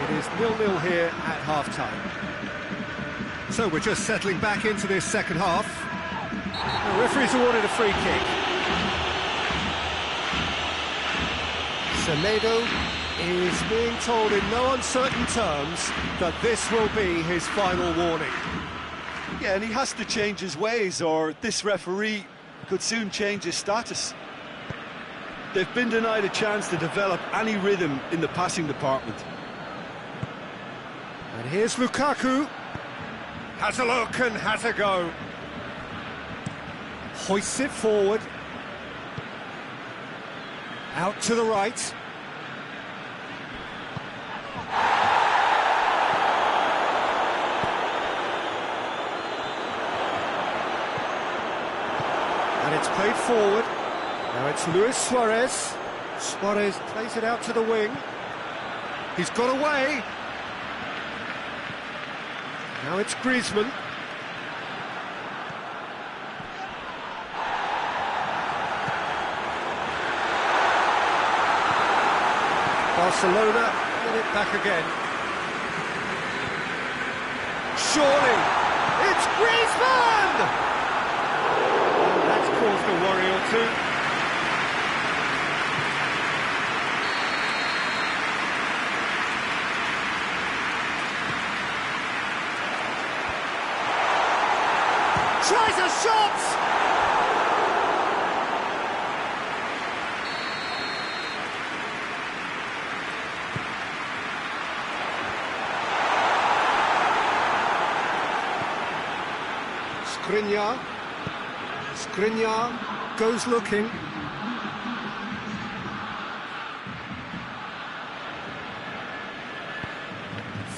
It is 0-0 here at half-time. So we're just settling back into this second half. The referee's awarded a free kick. Semedo is being told in no uncertain terms that this will be his final warning. Yeah, and he has to change his ways, or this referee could soon change his status. They've been denied a chance to develop any rhythm in the passing department. And here's Lukaku. Has a look and has a go. Hoists it forward. Out to the right. And it's played forward. Now it's Luis Suarez. Suarez plays it out to the wing. He's got away. Now it's Griezmann. Barcelona get it back again. Surely, it's Griezmann! Oh, that's caused a worry or two. Tries a shot! Skriniar goes looking.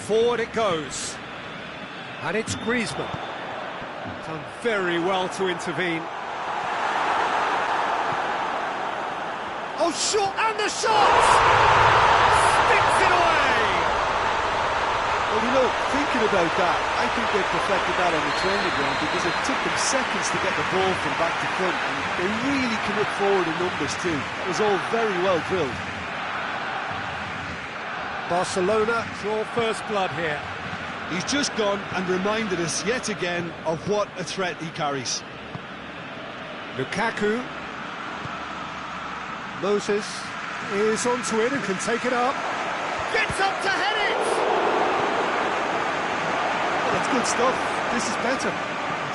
Forward it goes. And it's Griezmann. Done very well to intervene. Oh, shot! And the shot! Sticks it away! Well, you know, thinking about that, I think they perfected that on the training ground because it took them seconds to get the ball from back to front, and they really commit forward in numbers too. That was all very well drilled. Barcelona draw first blood here. He's just gone and reminded us yet again of what a threat he carries. Lukaku. Moses is onto it and can take it up. Gets up to head it! Well, that's good stuff. This is better.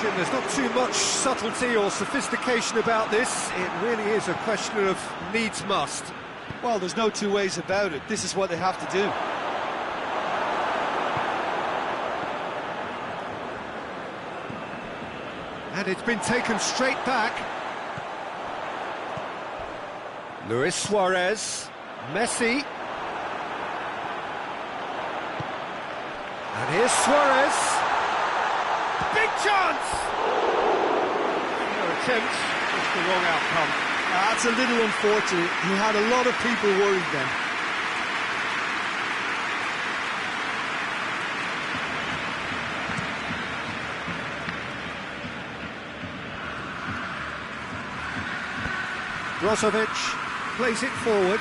Jim, there's not too much subtlety or sophistication about this. It really is a question of needs must. Well, there's no two ways about it. This is what they have to do. And it's been taken straight back. Luis Suarez, Messi. And here's Suarez. Big chance! No attempt, just the wrong outcome. That's a little unfortunate. He had a lot of people worried then. Brozovic plays it forward.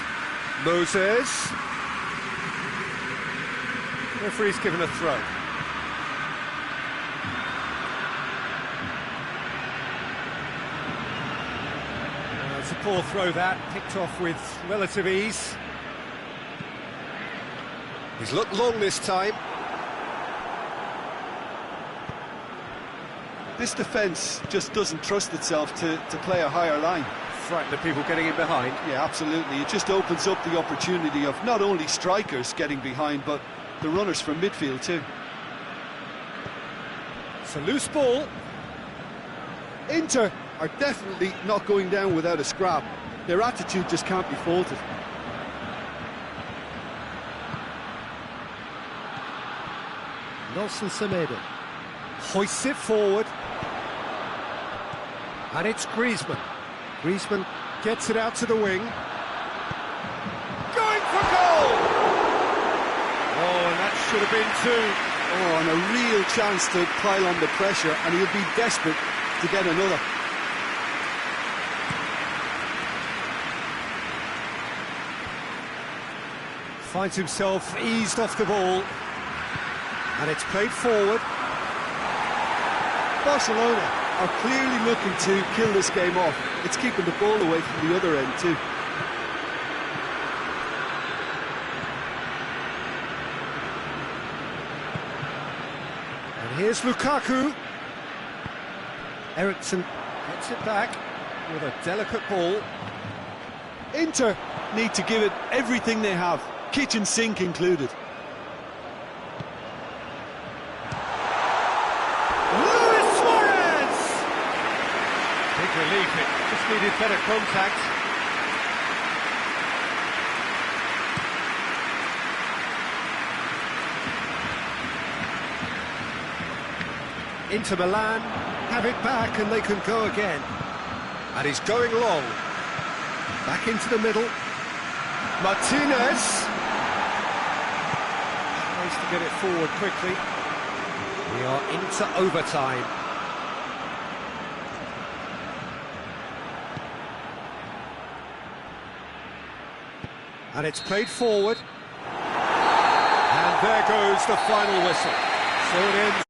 Moses. Referee's given a throw. It's a poor throw that, picked off with relative ease. He's looked long this time. This defence just doesn't trust itself to play a higher line. Frightened of people getting in behind. Yeah, absolutely. It just opens up the opportunity of not only strikers getting behind, but the runners from midfield too. It's a loose ball. Inter are definitely not going down without a scrap. Their attitude just can't be faulted. Nelson Semedo hoists it forward. And it's Griezmann. Griezmann gets it out to the wing. Going for goal! Oh, and that should have been two. Oh, and a real chance to pile on the pressure, and he'll be desperate to get another. Finds himself eased off the ball. And it's played forward. Barcelona are clearly looking to kill this game off. It's keeping the ball away from the other end too. And here's Lukaku. Eriksen gets it back with a delicate ball. Inter need to give it everything they have, kitchen sink included. Relief, it just needed better contact. Inter Milan have it back and they can go again. And he's going long. Back into the middle. Martinez. Tries to get it forward quickly. We are into overtime. And it's played forward. And there goes the final whistle. So it ends.